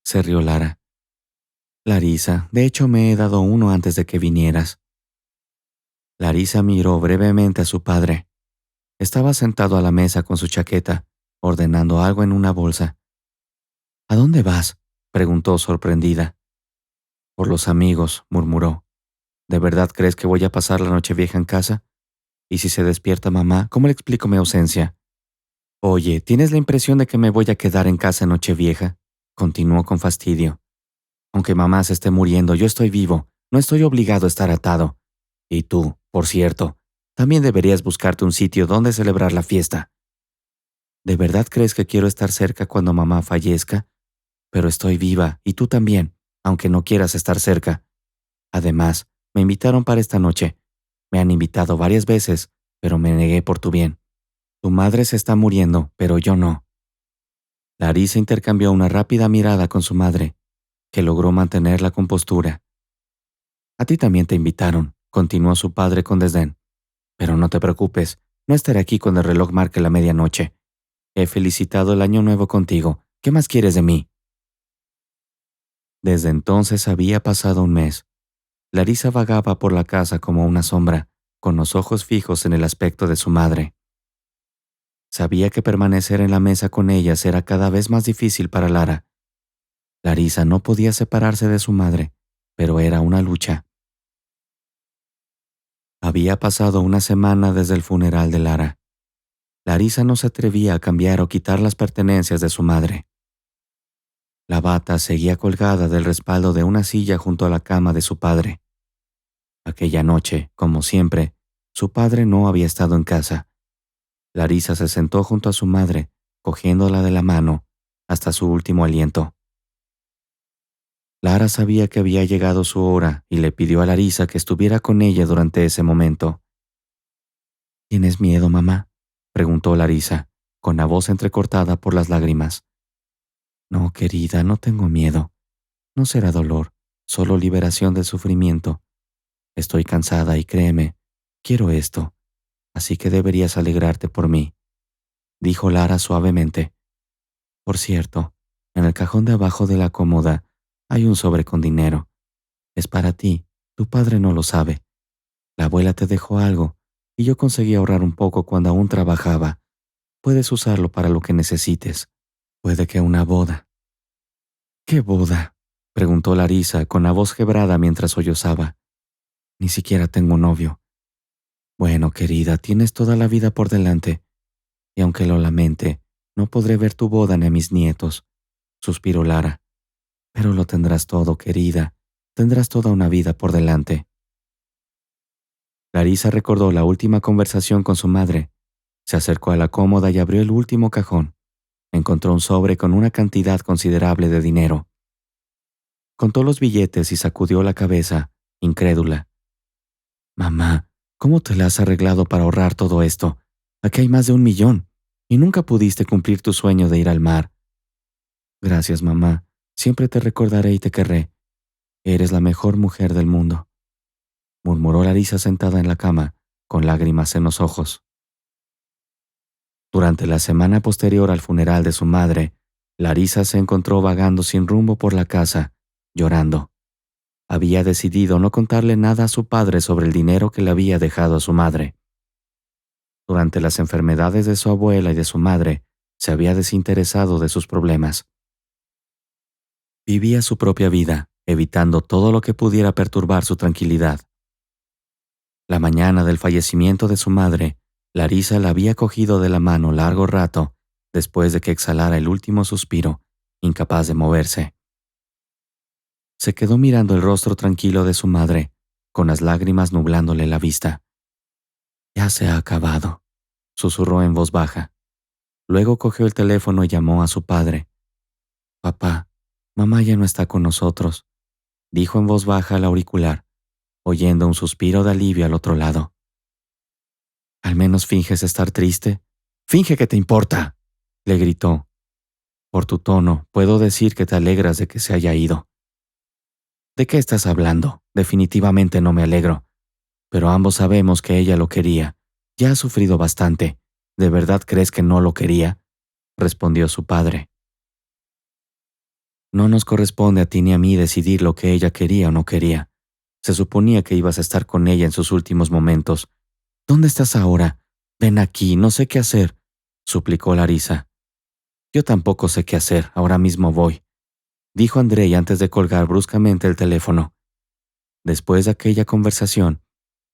se rió Lara. Larisa, de hecho me he dado uno antes de que vinieras. Larisa miró brevemente a su padre. Estaba sentado a la mesa con su chaqueta, ordenando algo en una bolsa. ¿A dónde vas?, preguntó sorprendida. Por los amigos, murmuró. ¿De verdad crees que voy a pasar la noche vieja en casa? ¿Y si se despierta mamá, cómo le explico mi ausencia? Oye, ¿tienes la impresión de que me voy a quedar en casa en Nochevieja? Continuó con fastidio. Aunque mamá se esté muriendo, yo estoy vivo. No estoy obligado a estar atado. Y tú, por cierto, también deberías buscarte un sitio donde celebrar la fiesta. ¿De verdad crees que quiero estar cerca cuando mamá fallezca? Pero estoy viva, y tú también, aunque no quieras estar cerca. Además, me invitaron para esta noche. Me han invitado varias veces, pero me negué por tu bien. Tu madre se está muriendo, pero yo no. Larisa intercambió una rápida mirada con su madre, que logró mantener la compostura. A ti también te invitaron, continuó su padre con desdén. Pero no te preocupes, no estaré aquí cuando el reloj marque la medianoche. He felicitado el año nuevo contigo. ¿Qué más quieres de mí? Desde entonces había pasado un mes. Larisa vagaba por la casa como una sombra, con los ojos fijos en el aspecto de su madre. Sabía que permanecer en la mesa con ellas era cada vez más difícil para Lara. Larisa no podía separarse de su madre, pero era una lucha. Había pasado una semana desde el funeral de Lara. Larisa no se atrevía a cambiar o quitar las pertenencias de su madre. La bata seguía colgada del respaldo de una silla junto a la cama de su padre. Aquella noche, como siempre, su padre no había estado en casa. Larisa se sentó junto a su madre, cogiéndola de la mano, hasta su último aliento. Lara sabía que había llegado su hora y le pidió a Larisa que estuviera con ella durante ese momento. ¿Tienes miedo, mamá?, preguntó Larisa, con la voz entrecortada por las lágrimas. No, querida, no tengo miedo. No será dolor, solo liberación del sufrimiento. Estoy cansada y créeme, quiero esto, así que deberías alegrarte por mí, dijo Lara suavemente. Por cierto, en el cajón de abajo de la cómoda hay un sobre con dinero. Es para ti, tu padre no lo sabe. La abuela te dejó algo y yo conseguí ahorrar un poco cuando aún trabajaba. Puedes usarlo para lo que necesites. Puede que una boda. ¿Qué boda?, preguntó Larisa con la voz quebrada mientras sollozaba. Ni siquiera tengo novio. Bueno, querida, tienes toda la vida por delante. Y aunque lo lamente, no podré ver tu boda ni a mis nietos, suspiró Lara. Pero lo tendrás todo, querida. Tendrás toda una vida por delante. Larisa recordó la última conversación con su madre. Se acercó a la cómoda y abrió el último cajón. Encontró un sobre con una cantidad considerable de dinero. Contó los billetes y sacudió la cabeza, incrédula. Mamá, ¿cómo te la has arreglado para ahorrar todo esto? Aquí hay más de 1 millón, y nunca pudiste cumplir tu sueño de ir al mar. Gracias, mamá. Siempre te recordaré y te querré. Eres la mejor mujer del mundo, murmuró Larisa sentada en la cama, con lágrimas en los ojos. Durante la semana posterior al funeral de su madre, Larisa se encontró vagando sin rumbo por la casa, llorando. Había decidido no contarle nada a su padre sobre el dinero que le había dejado a su madre. Durante las enfermedades de su abuela y de su madre, se había desinteresado de sus problemas. Vivía su propia vida, evitando todo lo que pudiera perturbar su tranquilidad. La mañana del fallecimiento de su madre, Larisa la había cogido de la mano largo rato después de que exhalara el último suspiro, incapaz de moverse. Se quedó mirando el rostro tranquilo de su madre, con las lágrimas nublándole la vista. Ya se ha acabado, susurró en voz baja. Luego cogió el teléfono y llamó a su padre. Papá, mamá ya no está con nosotros, dijo en voz baja al auricular. oyendo un suspiro de alivio al otro lado. «Al menos finges estar triste. ¡Finge que te importa!», le gritó. «Por tu tono, puedo decir que te alegras de que se haya ido». «¿De qué estás hablando? Definitivamente no me alegro. Pero ambos sabemos que ella lo quería. Ya ha sufrido bastante. ¿De verdad crees que no lo quería?», respondió su padre. «No nos corresponde a ti ni a mí decidir lo que ella quería o no quería. Se suponía que ibas a estar con ella en sus últimos momentos. ¿Dónde estás ahora? Ven aquí, no sé qué hacer», suplicó Larisa. «Yo tampoco sé qué hacer, ahora mismo voy», dijo Andrei antes de colgar bruscamente el teléfono. Después de aquella conversación,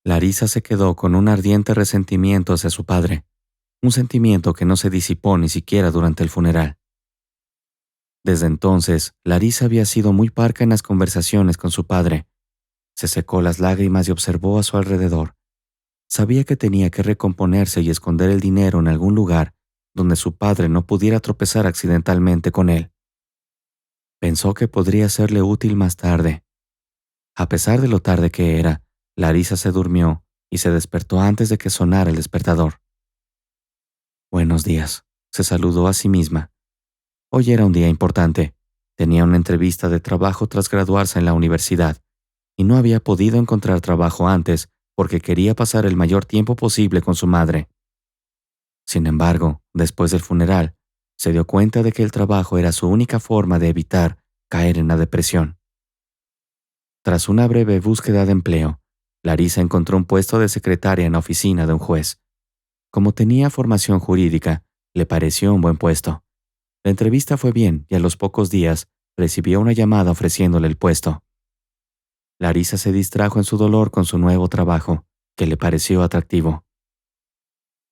Larisa se quedó con un ardiente resentimiento hacia su padre, un sentimiento que no se disipó ni siquiera durante el funeral. Desde entonces, Larisa había sido muy parca en las conversaciones con su padre. Se secó las lágrimas y observó a su alrededor. Sabía que tenía que recomponerse y esconder el dinero en algún lugar donde su padre no pudiera tropezar accidentalmente con él. Pensó que podría serle útil más tarde. A pesar de lo tarde que era, Larisa se durmió y se despertó antes de que sonara el despertador. «Buenos días», se saludó a sí misma. Hoy era un día importante. Tenía una entrevista de trabajo tras graduarse en la universidad y no había podido encontrar trabajo antes porque quería pasar el mayor tiempo posible con su madre. Sin embargo, después del funeral, se dio cuenta de que el trabajo era su única forma de evitar caer en la depresión. Tras una breve búsqueda de empleo, Larisa encontró un puesto de secretaria en la oficina de un juez. Como tenía formación jurídica, le pareció un buen puesto. La entrevista fue bien y a los pocos días recibió una llamada ofreciéndole el puesto. Larisa se distrajo en su dolor con su nuevo trabajo, que le pareció atractivo.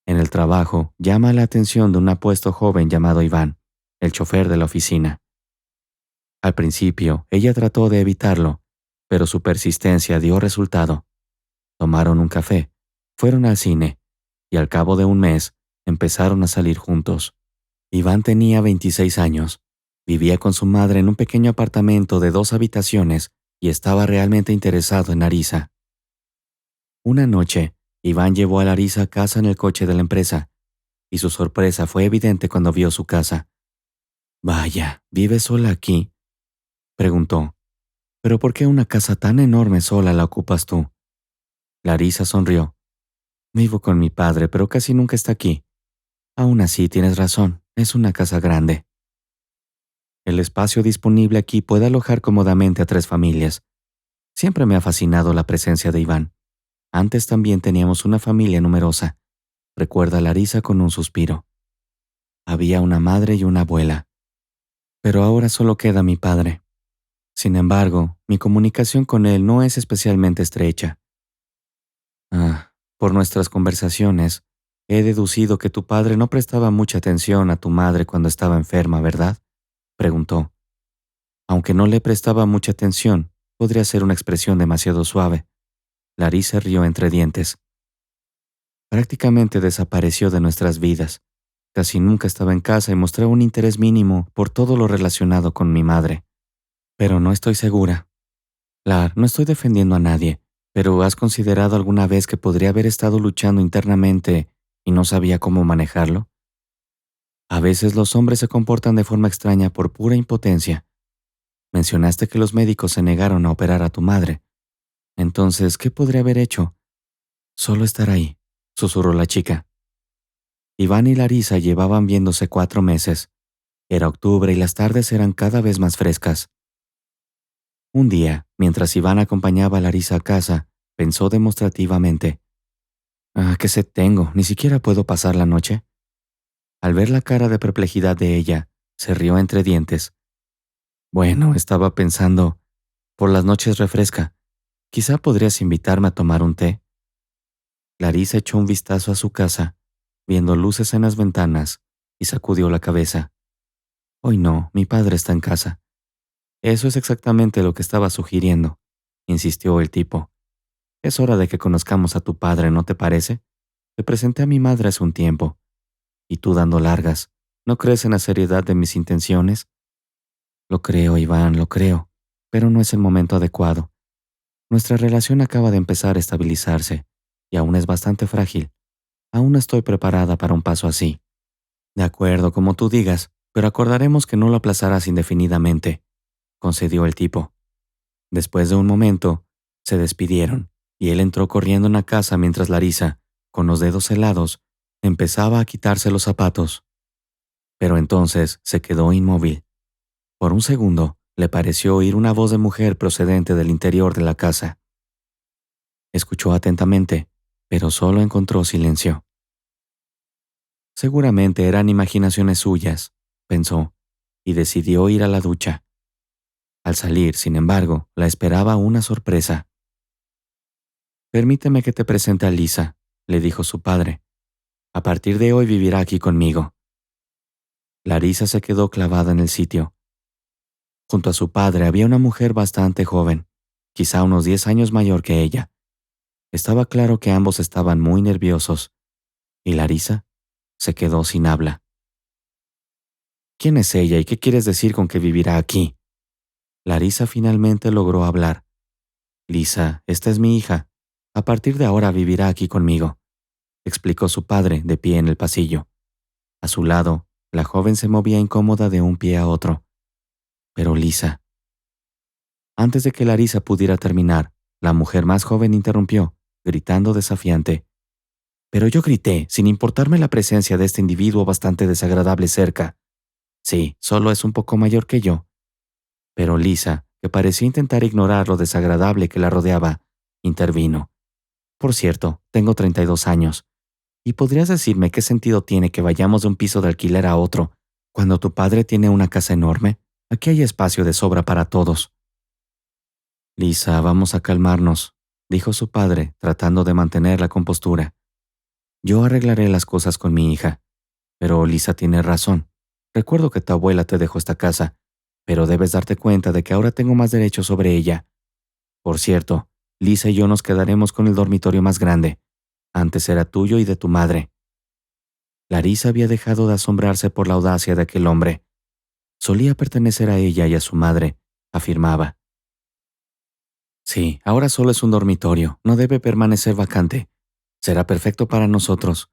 En el trabajo, llama la atención de un apuesto joven llamado Iván, el chofer de la oficina. Al principio, ella trató de evitarlo, pero su persistencia dio resultado. Tomaron un café, fueron al cine, y al cabo de un mes, empezaron a salir juntos. Iván tenía 26 años, vivía con su madre en un pequeño apartamento de 2 habitaciones y estaba realmente interesado en Larisa. Una noche, Iván llevó a Larisa a casa en el coche de la empresa, y su sorpresa fue evidente cuando vio su casa. «Vaya, ¿vives sola aquí?», preguntó. «¿Pero por qué una casa tan enorme sola la ocupas tú?». Larisa sonrió. «Vivo con mi padre, pero casi nunca está aquí. Aún así, tienes razón, es una casa grande. El espacio disponible aquí puede alojar cómodamente a 3 familias. Siempre me ha fascinado la presencia de Iván. Antes también teníamos una familia numerosa», recuerda Larisa con un suspiro. «Había una madre y una abuela. Pero ahora solo queda mi padre. Sin embargo, mi comunicación con él no es especialmente estrecha. Por nuestras conversaciones, he deducido que tu padre no prestaba mucha atención a tu madre cuando estaba enferma, ¿verdad?», preguntó. Aunque no le prestaba mucha atención, podría ser una expresión demasiado suave. Larisa rió entre dientes. «Prácticamente desapareció de nuestras vidas. Casi nunca estaba en casa y mostraba un interés mínimo por todo lo relacionado con mi madre. Pero no estoy segura. No estoy defendiendo a nadie, pero ¿has considerado alguna vez que podría haber estado luchando internamente y no sabía cómo manejarlo? A veces los hombres se comportan de forma extraña por pura impotencia. Mencionaste que los médicos se negaron a operar a tu madre. Entonces, ¿qué podría haber hecho?». «Solo estar ahí», susurró la chica. Iván y Larisa llevaban viéndose 4 meses. Era octubre y las tardes eran cada vez más frescas. Un día, mientras Iván acompañaba a Larisa a casa, pensó demostrativamente. «¿Qué sed tengo? ¿Ni siquiera puedo pasar la noche?». Al ver la cara de perplejidad de ella, se rió entre dientes. «Bueno, estaba pensando, por las noches refresca. Quizá podrías invitarme a tomar un té». Larisa echó un vistazo a su casa, viendo luces en las ventanas, y sacudió la cabeza. «Hoy no, mi padre está en casa». «Eso es exactamente lo que estaba sugiriendo», insistió el tipo. «Es hora de que conozcamos a tu padre, ¿no te parece? Te presenté a mi madre hace un tiempo. Y tú dando largas, ¿no crees en la seriedad de mis intenciones?». «Lo creo, Iván, lo creo, pero no es el momento adecuado. Nuestra relación acaba de empezar a estabilizarse y aún es bastante frágil. Aún no estoy preparada para un paso así. De acuerdo, como tú digas, pero acordaremos que no lo aplazarás indefinidamente, concedió el tipo. Después de un momento, se despidieron y él entró corriendo en la casa mientras Larisa, con los dedos helados, empezaba a quitarse los zapatos. Pero entonces se quedó inmóvil. Por un segundo, le pareció oír una voz de mujer procedente del interior de la casa. Escuchó atentamente, pero solo encontró silencio. Seguramente eran imaginaciones suyas, pensó, y decidió ir a la ducha. Al salir, sin embargo, la esperaba una sorpresa. «Permíteme que te presente a Lisa», le dijo su padre. «A partir de hoy vivirá aquí conmigo». Larisa se quedó clavada en el sitio. Junto a su padre había una mujer bastante joven, quizá unos 10 años mayor que ella. Estaba claro que ambos estaban muy nerviosos, y Larisa se quedó sin habla. «¿Quién es ella y qué quieres decir con que vivirá aquí?». Larisa finalmente logró hablar. «Lisa, esta es mi hija. A partir de ahora vivirá aquí conmigo», explicó su padre de pie en el pasillo. A su lado, la joven se movía incómoda de un pie a otro. Pero Lisa. Antes de que Larisa pudiera terminar, la mujer más joven interrumpió, gritando desafiante. Pero yo grité, sin importarme la presencia de este individuo bastante desagradable cerca. Sí, solo es un poco mayor que yo. Pero Lisa, que parecía intentar ignorar lo desagradable que la rodeaba, intervino. Por cierto, tengo 32 años. ¿Y podrías decirme qué sentido tiene que vayamos de un piso de alquiler a otro, cuando tu padre tiene una casa enorme? Aquí hay espacio de sobra para todos». «Lisa, vamos a calmarnos», dijo su padre, tratando de mantener la compostura. «Yo arreglaré las cosas con mi hija. Pero Lisa tiene razón. Recuerdo que tu abuela te dejó esta casa, pero debes darte cuenta de que ahora tengo más derechos sobre ella. Por cierto, Lisa y yo nos quedaremos con el dormitorio más grande. Antes era tuyo y de tu madre». Larisa había dejado de asombrarse por la audacia de aquel hombre. Solía pertenecer a ella y a su madre, afirmaba. «Sí, ahora solo es un dormitorio, no debe permanecer vacante. Será perfecto para nosotros.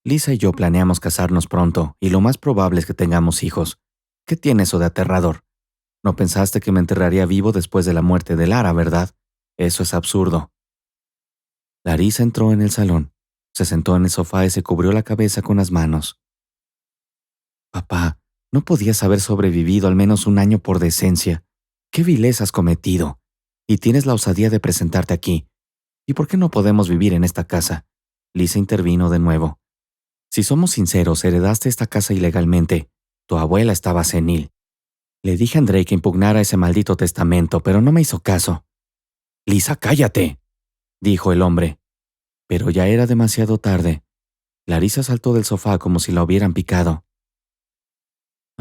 Lisa y yo planeamos casarnos pronto y lo más probable es que tengamos hijos. ¿Qué tiene eso de aterrador? No pensaste que me enterraría vivo después de la muerte de Lara, ¿verdad? Eso es absurdo». Larisa entró en el salón, se sentó en el sofá y se cubrió la cabeza con las manos. «Papá, no podías haber sobrevivido al menos un año por decencia. ¿Qué vileza has cometido? Y tienes la osadía de presentarte aquí. ¿Y por qué no podemos vivir en esta casa?». Lisa intervino de nuevo. «Si somos sinceros, heredaste esta casa ilegalmente. Tu abuela estaba senil. Le dije a Andrei que impugnara ese maldito testamento, pero no me hizo caso». «Lisa, cállate», dijo el hombre. Pero ya era demasiado tarde. Larisa saltó del sofá como si la hubieran picado.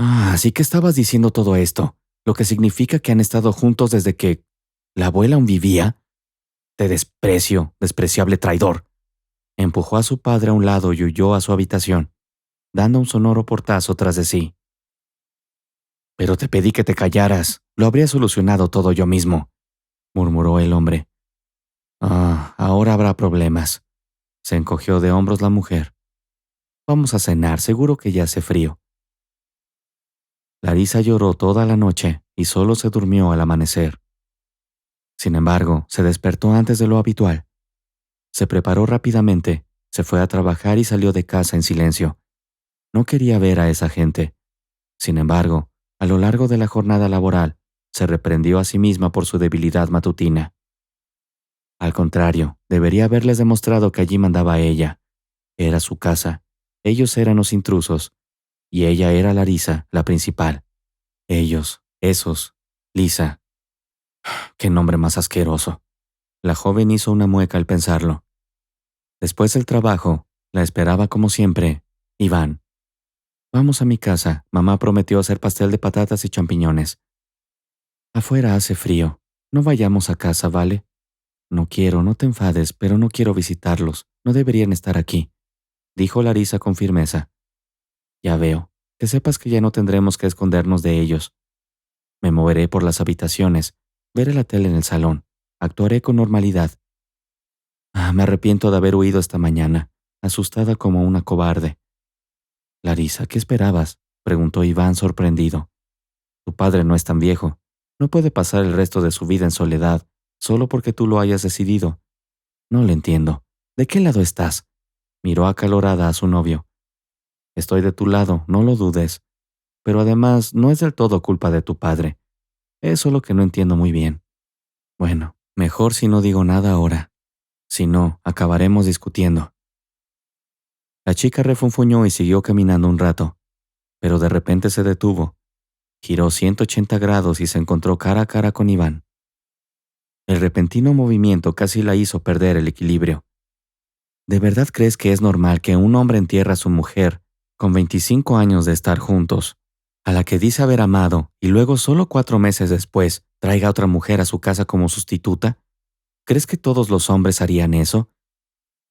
«Ah, así que estabas diciendo todo esto, lo que significa que han estado juntos desde que la abuela aún vivía. Te desprecio, despreciable traidor». Empujó a su padre a un lado y huyó a su habitación, dando un sonoro portazo tras de sí. «Pero te pedí que te callaras, lo habría solucionado todo yo mismo», murmuró el hombre. «Ah, ahora habrá problemas». Se encogió de hombros la mujer. «Vamos a cenar, seguro que ya hace frío». Larisa lloró toda la noche y solo se durmió al amanecer. Sin embargo, se despertó antes de lo habitual. Se preparó rápidamente, se fue a trabajar y salió de casa en silencio. No quería ver a esa gente. Sin embargo, a lo largo de la jornada laboral, se reprendió a sí misma por su debilidad matutina. Al contrario, debería haberles demostrado que allí mandaba ella. Era su casa. Ellos eran los intrusos. Y ella era Larisa, la principal. Ellos, esos, Lisa. ¡Qué nombre más asqueroso! La joven hizo una mueca al pensarlo. Después del trabajo, la esperaba como siempre, Iván. «Vamos a mi casa. Mamá prometió hacer pastel de patatas y champiñones. Afuera hace frío. No vayamos a casa, ¿vale? No quiero, no te enfades, pero no quiero visitarlos. No deberían estar aquí», dijo Larisa con firmeza. «Ya veo. Que sepas que ya no tendremos que escondernos de ellos. Me moveré por las habitaciones. Veré la tele en el salón. Actuaré con normalidad. Me arrepiento de haber huido esta mañana, asustada como una cobarde. Larisa, ¿qué esperabas? Preguntó Iván sorprendido. Tu padre no es tan viejo. No puede pasar el resto de su vida en soledad, solo porque tú lo hayas decidido. No le entiendo. ¿De qué lado estás? Miró acalorada a su novio. Estoy de tu lado, no lo dudes. Pero además, no es del todo culpa de tu padre. Es solo que no entiendo muy bien. Bueno, mejor si no digo nada ahora. Si no, acabaremos discutiendo. La chica refunfuñó y siguió caminando un rato, pero de repente se detuvo. Giró 180 grados y se encontró cara a cara con Iván. El repentino movimiento casi la hizo perder el equilibrio. ¿De verdad crees que es normal que un hombre entierre a su mujer, con 25 años de estar juntos, a la que dice haber amado, y luego solo 4 meses después traiga a otra mujer a su casa como sustituta? ¿Crees que todos los hombres harían eso?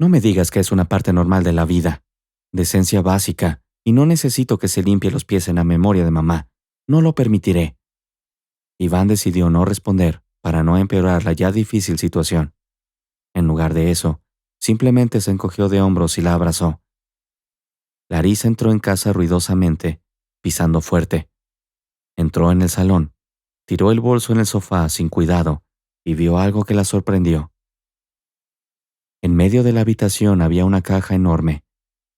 No me digas que es una parte normal de la vida. Decencia básica, y no necesito que se limpie los pies en la memoria de mamá. No lo permitiré. Iván decidió no responder para no empeorar la ya difícil situación. En lugar de eso, simplemente se encogió de hombros y la abrazó. Larisa entró en casa ruidosamente, pisando fuerte. Entró en el salón, tiró el bolso en el sofá sin cuidado y vio algo que la sorprendió. En medio de la habitación había una caja enorme,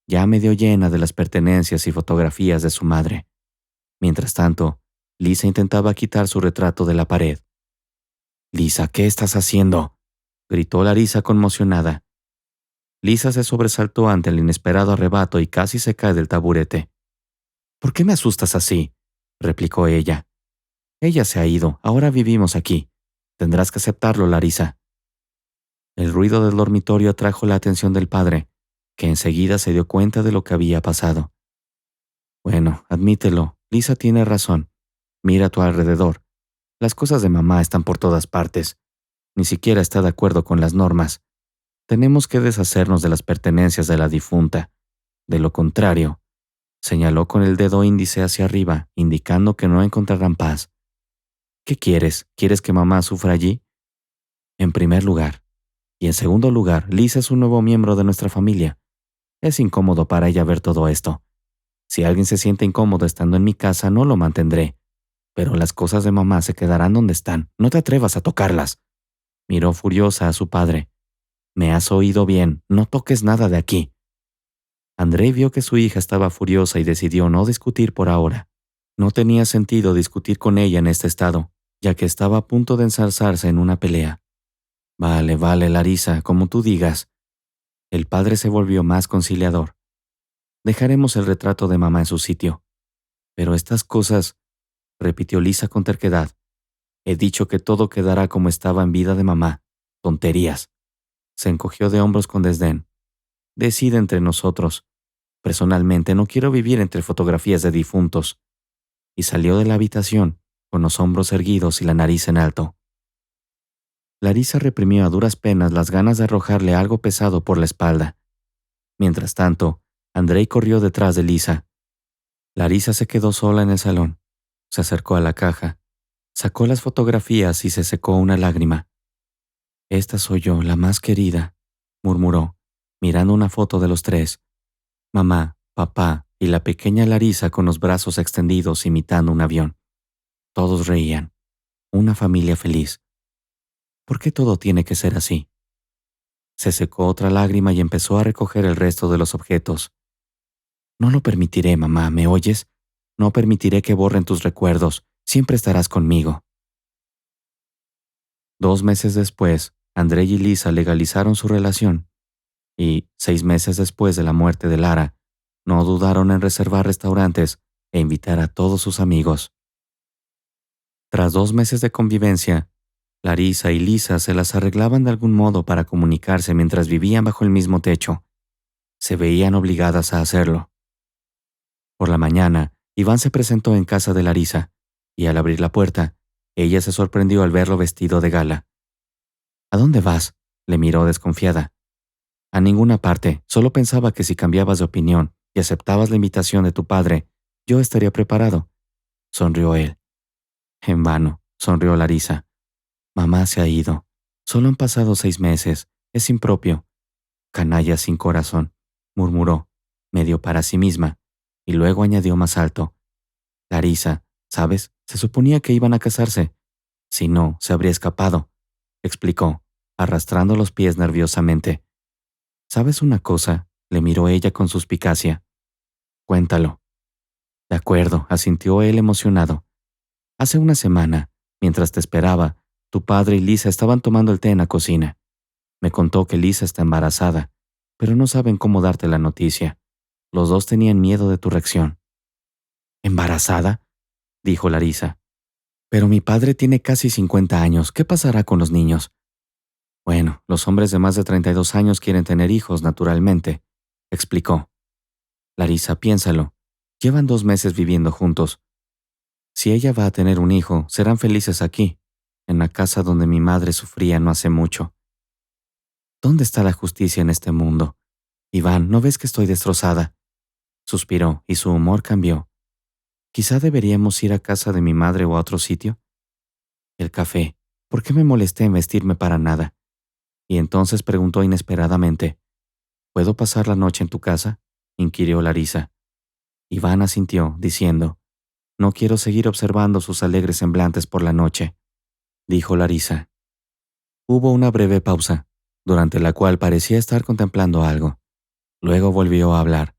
ya medio llena de las pertenencias y fotografías de su madre. Mientras tanto, Lisa intentaba quitar su retrato de la pared. «Lisa, ¿qué estás haciendo?», gritó Larisa conmocionada. Lisa se sobresaltó ante el inesperado arrebato y casi se cae del taburete. «¿Por qué me asustas así?», replicó ella. «Ella se ha ido, ahora vivimos aquí. Tendrás que aceptarlo, Larisa». El ruido del dormitorio atrajo la atención del padre, que enseguida se dio cuenta de lo que había pasado. «Bueno, admítelo, Lisa tiene razón. Mira a tu alrededor. Las cosas de mamá están por todas partes. Ni siquiera está de acuerdo con las normas. Tenemos que deshacernos de las pertenencias de la difunta. De lo contrario», señaló con el dedo índice hacia arriba, indicando que no encontrarán paz. «¿Qué quieres? ¿Quieres que mamá sufra allí?». «En primer lugar. Y en segundo lugar, Lisa es un nuevo miembro de nuestra familia. Es incómodo para ella ver todo esto. Si alguien se siente incómodo estando en mi casa, no lo mantendré. Pero las cosas de mamá se quedarán donde están. No te atrevas a tocarlas». Miró furiosa a su padre. «Me has oído bien. No toques nada de aquí». Andrei vio que su hija estaba furiosa y decidió no discutir por ahora. No tenía sentido discutir con ella en este estado, ya que estaba a punto de ensarzarse en una pelea. «Vale, Larisa, como tú digas». El padre se volvió más conciliador. «Dejaremos el retrato de mamá en su sitio. Pero estas cosas», repitió Lisa con terquedad. «He dicho que todo quedará como estaba en vida de mamá. Tonterías». Se encogió de hombros con desdén. «Decide entre nosotros. Personalmente no quiero vivir entre fotografías de difuntos». Y salió de la habitación, con los hombros erguidos y la nariz en alto. Larisa reprimió a duras penas las ganas de arrojarle algo pesado por la espalda. Mientras tanto, Andrei corrió detrás de Lisa. Larisa se quedó sola en el salón. Se acercó a la caja, sacó las fotografías y se secó una lágrima. «Esta soy yo, la más querida», murmuró, mirando una foto de los tres: mamá, papá y la pequeña Larisa con los brazos extendidos imitando un avión. Todos reían. Una familia feliz. ¿Por qué todo tiene que ser así? Se secó otra lágrima y empezó a recoger el resto de los objetos. «No lo permitiré, mamá, ¿me oyes? No permitiré que borren tus recuerdos. Siempre estarás conmigo». 2 meses después, Andrei y Lisa legalizaron su relación. Y, 6 meses después de la muerte de Lara, no dudaron en reservar restaurantes e invitar a todos sus amigos. Tras 2 meses de convivencia, Larisa y Lisa se las arreglaban de algún modo para comunicarse mientras vivían bajo el mismo techo. Se veían obligadas a hacerlo. Por la mañana, Iván se presentó en casa de Larisa, y al abrir la puerta, ella se sorprendió al verlo vestido de gala. «¿A dónde vas?», le miró desconfiada. «A ninguna parte, solo pensaba que si cambiabas de opinión y aceptabas la invitación de tu padre, yo estaría preparado», sonrió él. En vano, sonrió Larisa. «Mamá se ha ido. Solo han pasado 6 meses. Es impropio. Canalla sin corazón, murmuró, medio para sí misma, y luego añadió más alto. Larisa, ¿sabes? Se suponía que iban a casarse. Si no, se habría escapado, explicó, arrastrando los pies nerviosamente. ¿Sabes una cosa? Le miró ella con suspicacia. Cuéntalo. De acuerdo, asintió él emocionado. Hace una semana, mientras te esperaba, tu padre y Lisa estaban tomando el té en la cocina. Me contó que Lisa está embarazada, pero no saben cómo darte la noticia. Los dos tenían miedo de tu reacción. ¿Embarazada? Dijo Larisa. Pero mi padre tiene casi 50 años. ¿Qué pasará con los niños? Bueno, los hombres de más de 32 años quieren tener hijos, naturalmente, explicó. Larisa, piénsalo. Llevan 2 meses viviendo juntos. Si ella va a tener un hijo, serán felices aquí, en la casa donde mi madre sufría no hace mucho. ¿Dónde está la justicia en este mundo? Iván, ¿no ves que estoy destrozada? Suspiró y su humor cambió. Quizá deberíamos ir a casa de mi madre o a otro sitio. El café. ¿Por qué me molesté en vestirme para nada? Y entonces preguntó inesperadamente. ¿Puedo pasar la noche en tu casa? Inquirió Larisa. Iván asintió, diciendo, no quiero seguir observando sus alegres semblantes por la noche, dijo Larisa. Hubo una breve pausa, durante la cual parecía estar contemplando algo. Luego volvió a hablar.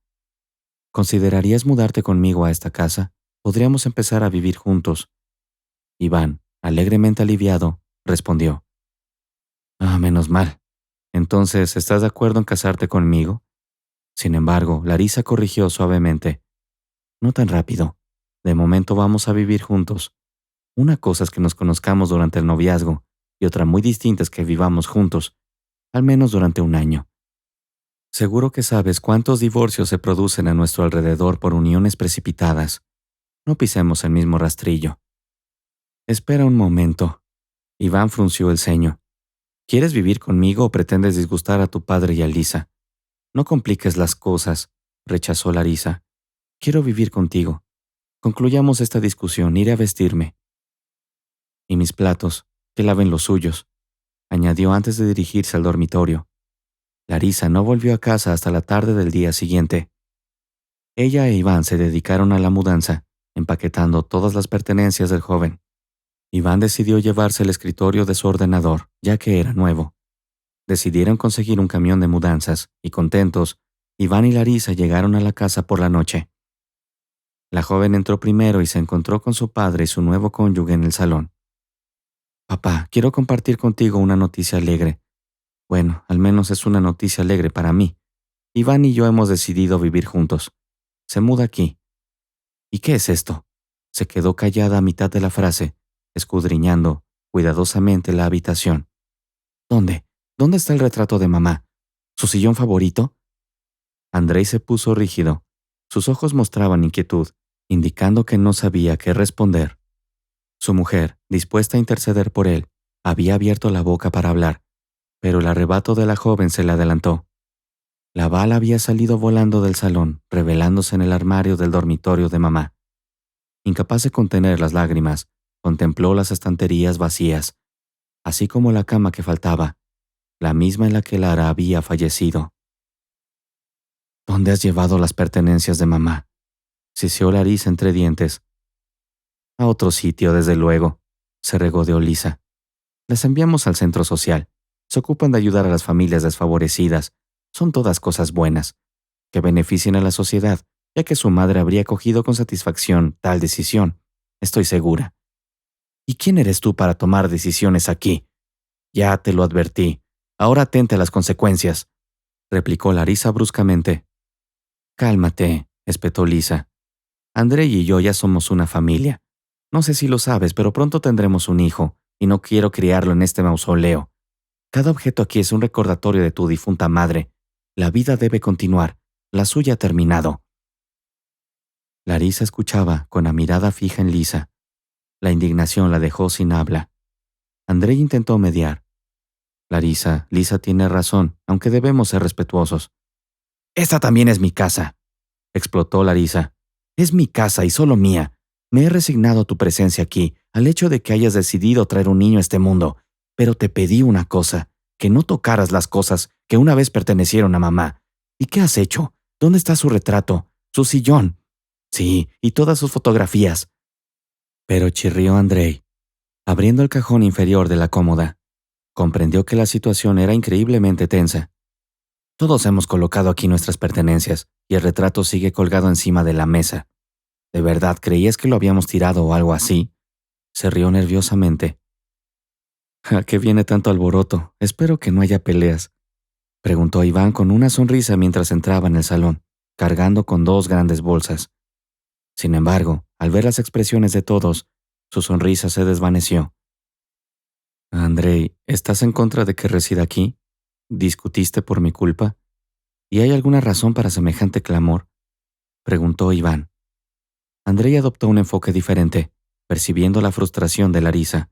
¿Considerarías mudarte conmigo a esta casa? Podríamos empezar a vivir juntos. Iván, alegremente aliviado, respondió. Ah, menos mal. Entonces, ¿estás de acuerdo en casarte conmigo? Sin embargo, Larisa corrigió suavemente. No tan rápido. De momento vamos a vivir juntos. Una cosa es que nos conozcamos durante el noviazgo y otra muy distinta es que vivamos juntos, al menos durante un año. Seguro que sabes cuántos divorcios se producen a nuestro alrededor por uniones precipitadas. No pisemos el mismo rastrillo. Espera un momento. Iván frunció el ceño. ¿Quieres vivir conmigo o pretendes disgustar a tu padre y a Lisa? No compliques las cosas, rechazó Larisa. Quiero vivir contigo. Concluyamos esta discusión, iré a vestirme. Y mis platos, que laven los suyos, añadió antes de dirigirse al dormitorio. Larisa no volvió a casa hasta la tarde del día siguiente. Ella e Iván se dedicaron a la mudanza, empaquetando todas las pertenencias del joven. Iván decidió llevarse el escritorio de su ordenador, ya que era nuevo. Decidieron conseguir un camión de mudanzas, y contentos, Iván y Larisa llegaron a la casa por la noche. La joven entró primero y se encontró con su padre y su nuevo cónyuge en el salón. Papá, quiero compartir contigo una noticia alegre. Bueno, al menos es una noticia alegre para mí. Iván y yo hemos decidido vivir juntos. Se muda aquí. ¿Y qué es esto? Se quedó callada a mitad de la frase, escudriñando cuidadosamente la habitación. ¿Dónde? ¿Dónde está el retrato de mamá? ¿Su sillón favorito? Andrei se puso rígido. Sus ojos mostraban inquietud, indicando que no sabía qué responder. Su mujer, dispuesta a interceder por él, había abierto la boca para hablar, pero el arrebato de la joven se le adelantó. La bala había salido volando del salón, revelándose en el armario del dormitorio de mamá. Incapaz de contener las lágrimas, contempló las estanterías vacías, así como la cama que faltaba, la misma en la que Lara había fallecido. ¿Dónde has llevado las pertenencias de mamá? Siseó Larisa entre dientes. A otro sitio, desde luego, se regodeó Lisa. Las enviamos al centro social. Se ocupan de ayudar a las familias desfavorecidas. Son todas cosas buenas, que beneficien a la sociedad, ya que su madre habría acogido con satisfacción tal decisión, estoy segura. ¿Y quién eres tú para tomar decisiones aquí? Ya te lo advertí. Ahora atente a las consecuencias, replicó Larisa bruscamente. Cálmate, espetó Lisa. Andrei y yo ya somos una familia. No sé si lo sabes, pero pronto tendremos un hijo, y no quiero criarlo en este mausoleo. Cada objeto aquí es un recordatorio de tu difunta madre. La vida debe continuar. La suya ha terminado. Larisa escuchaba, con la mirada fija en Lisa. La indignación la dejó sin habla. Andrei intentó mediar. Larisa, Lisa tiene razón, aunque debemos ser respetuosos. Esta también es mi casa, explotó Larisa. Es mi casa y solo mía. Me he resignado a tu presencia aquí, al hecho de que hayas decidido traer un niño a este mundo. Pero te pedí una cosa, que no tocaras las cosas que una vez pertenecieron a mamá. ¿Y qué has hecho? ¿Dónde está su retrato? ¿Su sillón? Sí, y todas sus fotografías. Pero chirrió Andrei, abriendo el cajón inferior de la cómoda. Comprendió que la situación era increíblemente tensa. Todos hemos colocado aquí nuestras pertenencias, y el retrato sigue colgado encima de la mesa. ¿De verdad creías que lo habíamos tirado o algo así? Se rió nerviosamente. ¿A qué viene tanto alboroto? Espero que no haya peleas, preguntó Iván con una sonrisa mientras entraba en el salón, cargando con 2 grandes bolsas. Sin embargo, al ver las expresiones de todos, su sonrisa se desvaneció. Andrei, ¿estás en contra de que resida aquí? ¿Discutiste por mi culpa? ¿Y hay alguna razón para semejante clamor?, preguntó Iván. Andrei adoptó un enfoque diferente, percibiendo la frustración de Larisa.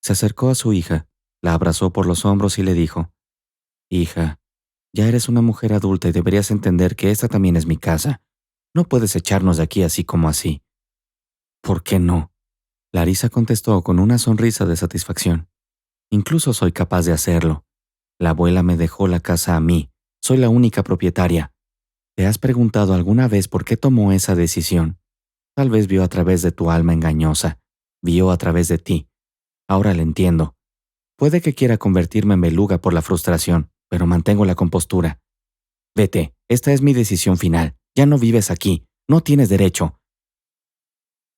Se acercó a su hija, la abrazó por los hombros y le dijo: Hija, ya eres una mujer adulta y deberías entender que esta también es mi casa. No puedes echarnos de aquí así como así. ¿Por qué no? Larisa contestó con una sonrisa de satisfacción. Incluso soy capaz de hacerlo. La abuela me dejó la casa a mí. Soy la única propietaria. ¿Te has preguntado alguna vez por qué tomó esa decisión? Tal vez vio a través de tu alma engañosa. Vio a través de ti. Ahora le entiendo. Puede que quiera convertirme en beluga por la frustración, pero mantengo la compostura. Vete, esta es mi decisión final. Ya no vives aquí. No tienes derecho.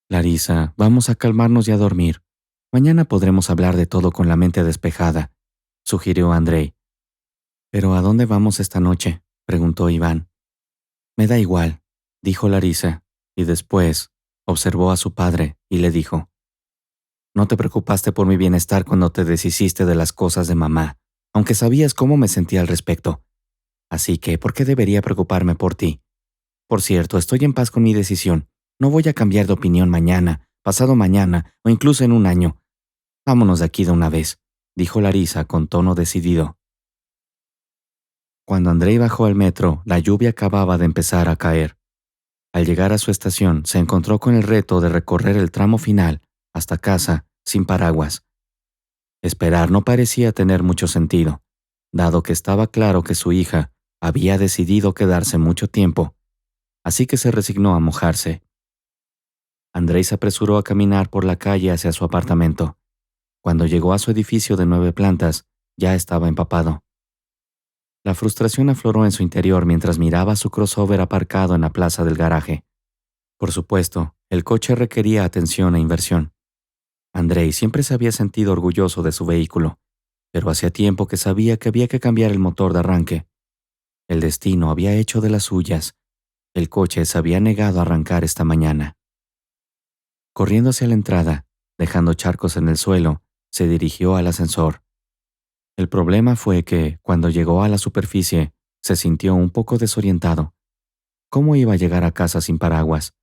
Larisa, vamos a calmarnos y a dormir. Mañana podremos hablar de todo con la mente despejada, sugirió Andrei. ¿Pero a dónde vamos esta noche?, preguntó Iván. Me da igual, dijo Larisa, y después observó a su padre y le dijo: No te preocupaste por mi bienestar cuando te deshiciste de las cosas de mamá, aunque sabías cómo me sentía al respecto. Así que, ¿por qué debería preocuparme por ti? Por cierto, estoy en paz con mi decisión. No voy a cambiar de opinión mañana, pasado mañana o incluso en un año. Vámonos de aquí de una vez, dijo Larisa con tono decidido. Cuando Andrei bajó al metro, la lluvia acababa de empezar a caer. Al llegar a su estación, se encontró con el reto de recorrer el tramo final hasta casa sin paraguas. Esperar no parecía tener mucho sentido, dado que estaba claro que su hija había decidido quedarse mucho tiempo, así que se resignó a mojarse. Andrei se apresuró a caminar por la calle hacia su apartamento. Cuando llegó a su edificio de 9 plantas, ya estaba empapado. La frustración afloró en su interior mientras miraba su crossover aparcado en la plaza del garaje. Por supuesto, el coche requería atención e inversión. Andrei siempre se había sentido orgulloso de su vehículo, pero hacía tiempo que sabía que había que cambiar el motor de arranque. El destino había hecho de las suyas. El coche se había negado a arrancar esta mañana. Corriendo hacia la entrada, dejando charcos en el suelo, se dirigió al ascensor. El problema fue que, cuando llegó a la superficie, se sintió un poco desorientado. ¿Cómo iba a llegar a casa sin paraguas?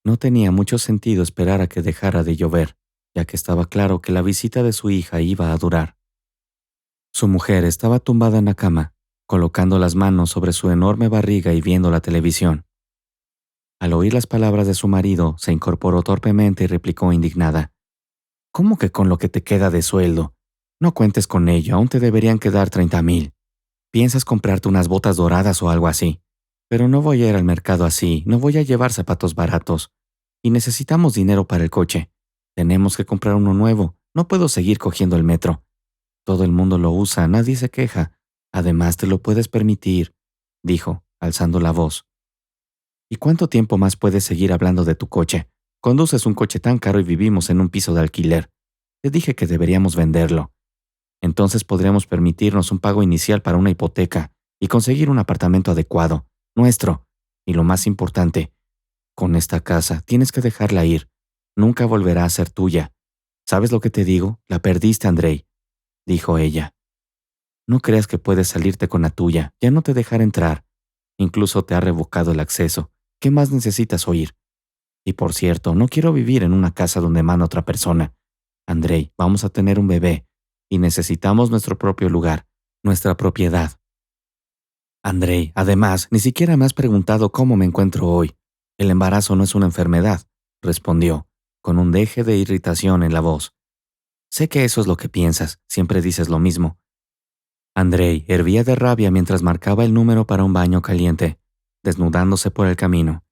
No tenía mucho sentido esperar a que dejara de llover, ya que estaba claro que la visita de su hija iba a durar. Su mujer estaba tumbada en la cama, colocando las manos sobre su enorme barriga y viendo la televisión. Al oír las palabras de su marido, se incorporó torpemente y replicó indignada: ¿Cómo que con lo que te queda de sueldo? No cuentes con ello, aún te deberían quedar 30,000. ¿Piensas comprarte unas botas doradas o algo así? Pero no voy a ir al mercado así, no voy a llevar zapatos baratos. Y necesitamos dinero para el coche. Tenemos que comprar uno nuevo, no puedo seguir cogiendo el metro. Todo el mundo lo usa, nadie se queja. Además te lo puedes permitir, dijo, alzando la voz. ¿Y cuánto tiempo más puedes seguir hablando de tu coche? Conduces un coche tan caro y vivimos en un piso de alquiler. Te dije que deberíamos venderlo. Entonces podremos permitirnos un pago inicial para una hipoteca y conseguir un apartamento adecuado, nuestro. Y lo más importante, con esta casa tienes que dejarla ir. Nunca volverá a ser tuya. ¿Sabes lo que te digo? La perdiste, Andrei, dijo ella. No creas que puedes salirte con la tuya, ya no te dejará entrar. Incluso te ha revocado el acceso. ¿Qué más necesitas oír? Y por cierto, no quiero vivir en una casa donde manda otra persona. Andrei, vamos a tener un bebé y necesitamos nuestro propio lugar, nuestra propiedad. Andrei, además, ni siquiera me has preguntado cómo me encuentro hoy. El embarazo no es una enfermedad, respondió, con un deje de irritación en la voz. Sé que eso es lo que piensas, siempre dices lo mismo. Andrei hervía de rabia mientras marcaba el número para un baño caliente, desnudándose por el camino.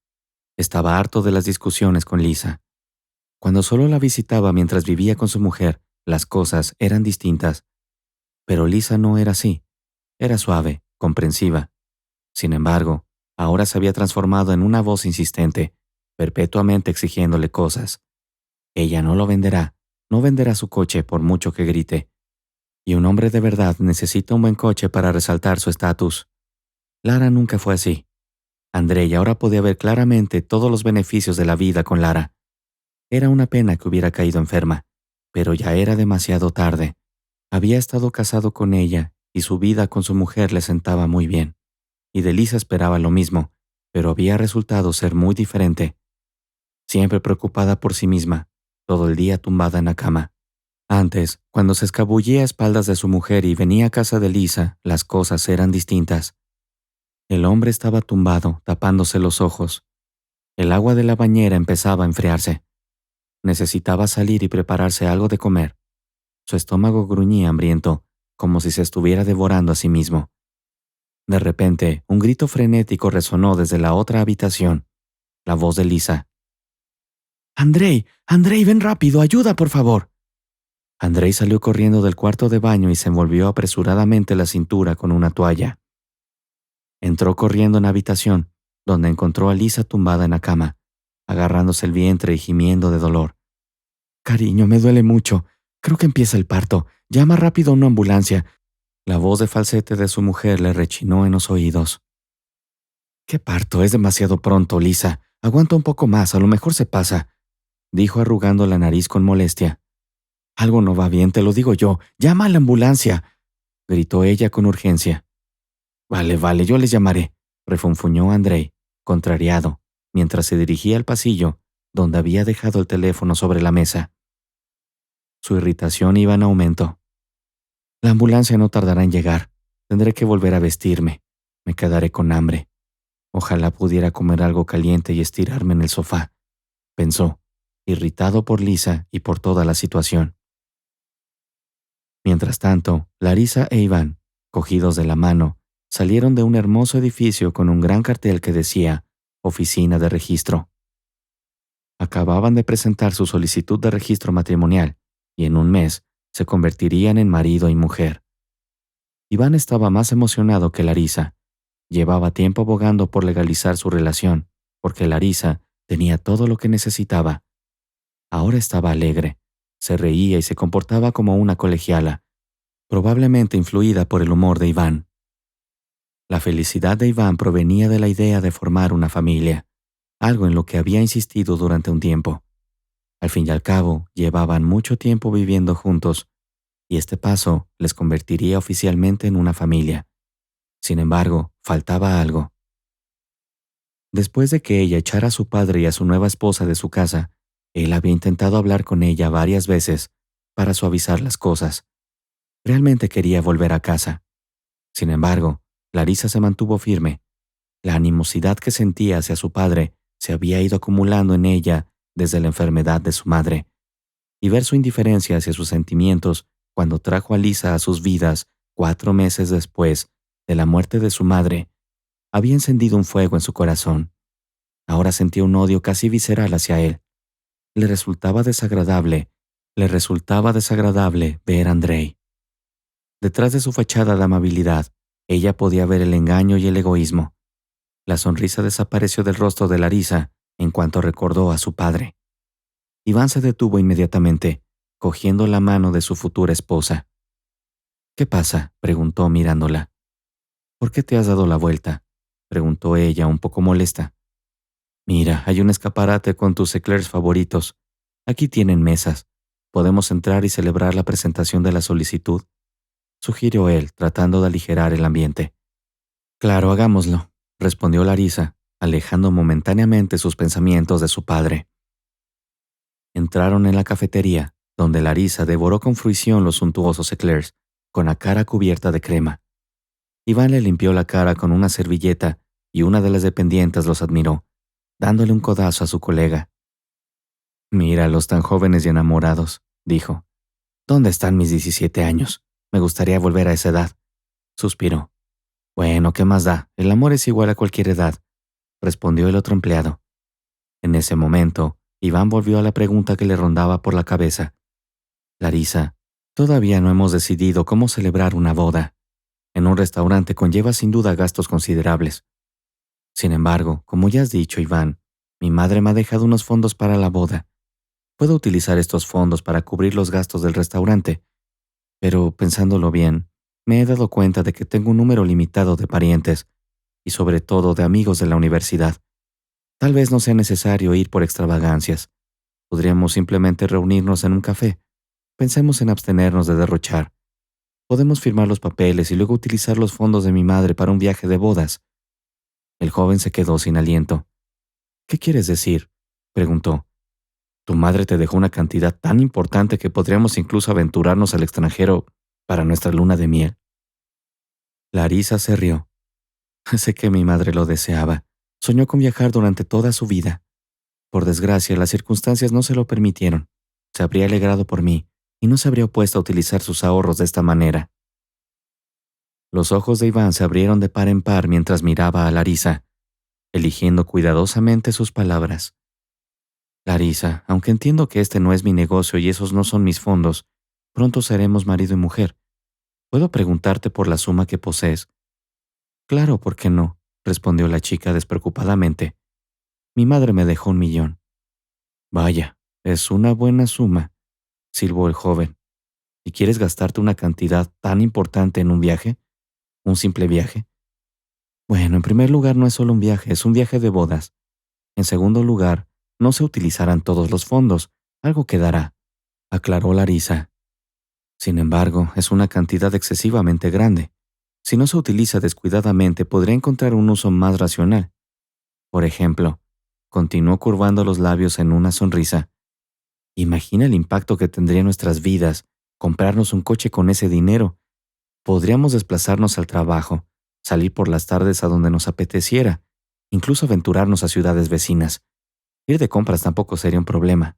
Estaba harto de las discusiones con Lisa. Cuando solo la visitaba mientras vivía con su mujer, las cosas eran distintas. Pero Lisa no era así. Era suave, comprensiva. Sin embargo, ahora se había transformado en una voz insistente, perpetuamente exigiéndole cosas. Ella no lo venderá, no venderá su coche por mucho que grite. Y un hombre de verdad necesita un buen coche para resaltar su estatus. Lara nunca fue así. Andrei ahora podía ver claramente todos los beneficios de la vida con Lara. Era una pena que hubiera caído enferma, pero ya era demasiado tarde. Había estado casado con ella y su vida con su mujer le sentaba muy bien. Y de Lisa esperaba lo mismo, pero había resultado ser muy diferente. Siempre preocupada por sí misma, todo el día tumbada en la cama. Antes, cuando se escabullía a espaldas de su mujer y venía a casa de Lisa, las cosas eran distintas. El hombre estaba tumbado, tapándose los ojos. El agua de la bañera empezaba a enfriarse. Necesitaba salir y prepararse algo de comer. Su estómago gruñía hambriento, como si se estuviera devorando a sí mismo. De repente, un grito frenético resonó desde la otra habitación. La voz de Lisa. «Andrei, Andrei, ven rápido, ayuda, por favor». Andrei salió corriendo del cuarto de baño y se envolvió apresuradamente la cintura con una toalla. Entró corriendo en la habitación, donde encontró a Lisa tumbada en la cama, agarrándose el vientre y gimiendo de dolor. «Cariño, me duele mucho. Creo que empieza el parto. Llama rápido a una ambulancia». La voz de falsete de su mujer le rechinó en los oídos. «¿Qué parto? Es demasiado pronto, Lisa. Aguanta un poco más, a lo mejor se pasa», dijo arrugando la nariz con molestia. «Algo no va bien, te lo digo yo. Llama a la ambulancia», gritó ella con urgencia. Vale, yo les llamaré», refunfuñó Andrei, contrariado, mientras se dirigía al pasillo, donde había dejado el teléfono sobre la mesa. Su irritación iba en aumento. «La ambulancia no tardará en llegar. Tendré que volver a vestirme. Me quedaré con hambre. Ojalá pudiera comer algo caliente y estirarme en el sofá», pensó, irritado por Lisa y por toda la situación. Mientras tanto, Larisa e Iván, cogidos de la mano, salieron de un hermoso edificio con un gran cartel que decía «Oficina de Registro». Acababan de presentar su solicitud de registro matrimonial y en un mes se convertirían en marido y mujer. Iván estaba más emocionado que Larisa. Llevaba tiempo abogando por legalizar su relación, porque Larisa tenía todo lo que necesitaba. Ahora estaba alegre, se reía y se comportaba como una colegiala, probablemente influida por el humor de Iván. La felicidad de Iván provenía de la idea de formar una familia, algo en lo que había insistido durante un tiempo. Al fin y al cabo, llevaban mucho tiempo viviendo juntos, y este paso les convertiría oficialmente en una familia. Sin embargo, faltaba algo. Después de que ella echara a su padre y a su nueva esposa de su casa, él había intentado hablar con ella varias veces para suavizar las cosas. Realmente quería volver a casa. Sin embargo, Larisa se mantuvo firme. La animosidad que sentía hacia su padre se había ido acumulando en ella desde la enfermedad de su madre, y ver su indiferencia hacia sus sentimientos cuando trajo a Lisa a sus vidas 4 meses después de la muerte de su madre, había encendido un fuego en su corazón. Ahora sentía un odio casi visceral hacia él. Le resultaba desagradable ver a Andrei. Detrás de su fachada de amabilidad, ella podía ver el engaño y el egoísmo. La sonrisa desapareció del rostro de Larisa en cuanto recordó a su padre. Iván se detuvo inmediatamente, cogiendo la mano de su futura esposa. «¿Qué pasa?», preguntó mirándola. «¿Por qué te has dado la vuelta?», preguntó ella un poco molesta. «Mira, hay un escaparate con tus eclairs favoritos. Aquí tienen mesas. Podemos entrar y celebrar la presentación de la solicitud», sugirió él, tratando de aligerar el ambiente. «Claro, hagámoslo», respondió Larisa, alejando momentáneamente sus pensamientos de su padre. Entraron en la cafetería, donde Larisa devoró con fruición los suntuosos eclairs, con la cara cubierta de crema. Iván le limpió la cara con una servilleta y una de las dependientes los admiró, dándole un codazo a su colega. «Míralos tan jóvenes y enamorados», dijo. ¿Dónde están mis 17 años? Me gustaría volver a esa edad. Suspiró. Bueno, ¿qué más da? El amor es igual a cualquier edad, respondió el otro empleado. En ese momento, Iván volvió a la pregunta que le rondaba por la cabeza. Larisa, todavía no hemos decidido cómo celebrar una boda. En un restaurante conlleva sin duda gastos considerables. Sin embargo, como ya has dicho, Iván, mi madre me ha dejado unos fondos para la boda. Puedo utilizar estos fondos para cubrir los gastos del restaurante, pero pensándolo bien, me he dado cuenta de que tengo un número limitado de parientes y sobre todo de amigos de la universidad. Tal vez no sea necesario ir por extravagancias. Podríamos simplemente reunirnos en un café. Pensemos en abstenernos de derrochar. Podemos firmar los papeles y luego utilizar los fondos de mi madre para un viaje de bodas. El joven se quedó sin aliento. ¿Qué quieres decir?, preguntó. ¿Tu madre te dejó una cantidad tan importante que podríamos incluso aventurarnos al extranjero para nuestra luna de miel? Larisa se rió. Sé que mi madre lo deseaba. Soñó con viajar durante toda su vida. Por desgracia, las circunstancias no se lo permitieron. Se habría alegrado por mí y no se habría opuesto a utilizar sus ahorros de esta manera. Los ojos de Iván se abrieron de par en par mientras miraba a Larisa, eligiendo cuidadosamente sus palabras. Larisa, aunque entiendo que este no es mi negocio y esos no son mis fondos, pronto seremos marido y mujer. ¿Puedo preguntarte por la suma que posees? Claro, ¿por qué no?, respondió la chica despreocupadamente. Mi madre me dejó 1 millón. Vaya, es una buena suma, silbó el joven. ¿Y quieres gastarte una cantidad tan importante en un viaje? ¿Un simple viaje? Bueno, en primer lugar no es solo un viaje, es un viaje de bodas. En segundo lugar, no se utilizarán todos los fondos, algo quedará, aclaró Larisa. Sin embargo, es una cantidad excesivamente grande. Si no se utiliza descuidadamente, podría encontrar un uso más racional. Por ejemplo, continuó curvando los labios en una sonrisa. Imagina el impacto que tendría en nuestras vidas comprarnos un coche con ese dinero. Podríamos desplazarnos al trabajo, salir por las tardes a donde nos apeteciera, incluso aventurarnos a ciudades vecinas. Ir de compras tampoco sería un problema.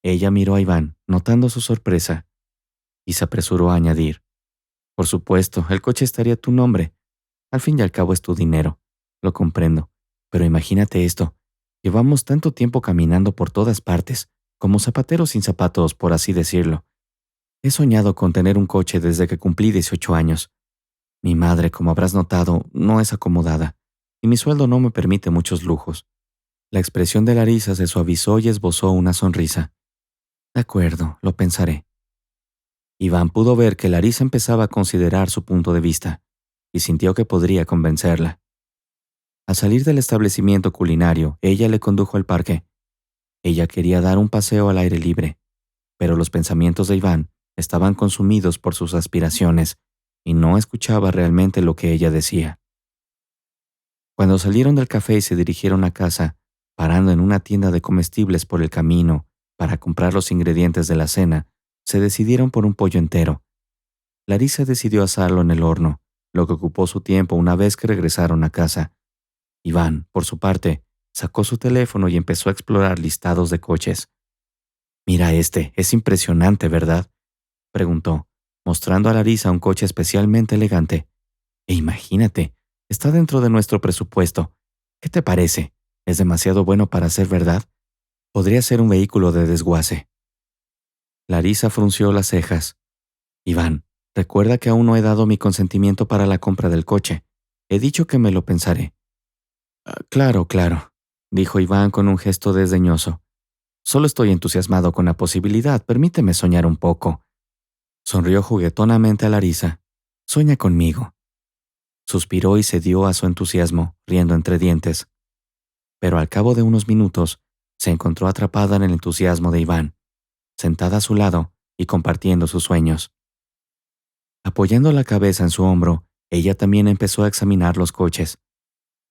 Ella miró a Iván, notando su sorpresa, y se apresuró a añadir. Por supuesto, el coche estaría a tu nombre. Al fin y al cabo es tu dinero. Lo comprendo. Pero imagínate esto. Llevamos tanto tiempo caminando por todas partes, como zapateros sin zapatos, por así decirlo. He soñado con tener un coche desde que cumplí 18 años. Mi madre, como habrás notado, no es acomodada, y mi sueldo no me permite muchos lujos. La expresión de Larisa se suavizó y esbozó una sonrisa. De acuerdo, lo pensaré. Iván pudo ver que Larisa empezaba a considerar su punto de vista, y sintió que podría convencerla. Al salir del establecimiento culinario, ella le condujo al parque. Ella quería dar un paseo al aire libre, pero los pensamientos de Iván estaban consumidos por sus aspiraciones y no escuchaba realmente lo que ella decía. Cuando salieron del café y se dirigieron a casa, parando en una tienda de comestibles por el camino para comprar los ingredientes de la cena, se decidieron por un pollo entero. Larisa decidió asarlo en el horno, lo que ocupó su tiempo una vez que regresaron a casa. Iván, por su parte, sacó su teléfono y empezó a explorar listados de coches. «Mira este, es impresionante, ¿verdad?», preguntó, mostrando a Larisa un coche especialmente elegante. «E imagínate, está dentro de nuestro presupuesto. ¿Qué te parece? ¿Es demasiado bueno para ser verdad? Podría ser un vehículo de desguace». Larisa frunció las cejas. «Iván, recuerda que aún no he dado mi consentimiento para la compra del coche. He dicho que me lo pensaré». Claro, claro», dijo Iván con un gesto desdeñoso. «Solo estoy entusiasmado con la posibilidad, permíteme soñar un poco». Sonrió juguetonamente a Larisa. «Sueña conmigo». Suspiró y cedió a su entusiasmo, riendo entre dientes. Pero al cabo de unos minutos, se encontró atrapada en el entusiasmo de Iván, sentada a su lado y compartiendo sus sueños. Apoyando la cabeza en su hombro, ella también empezó a examinar los coches.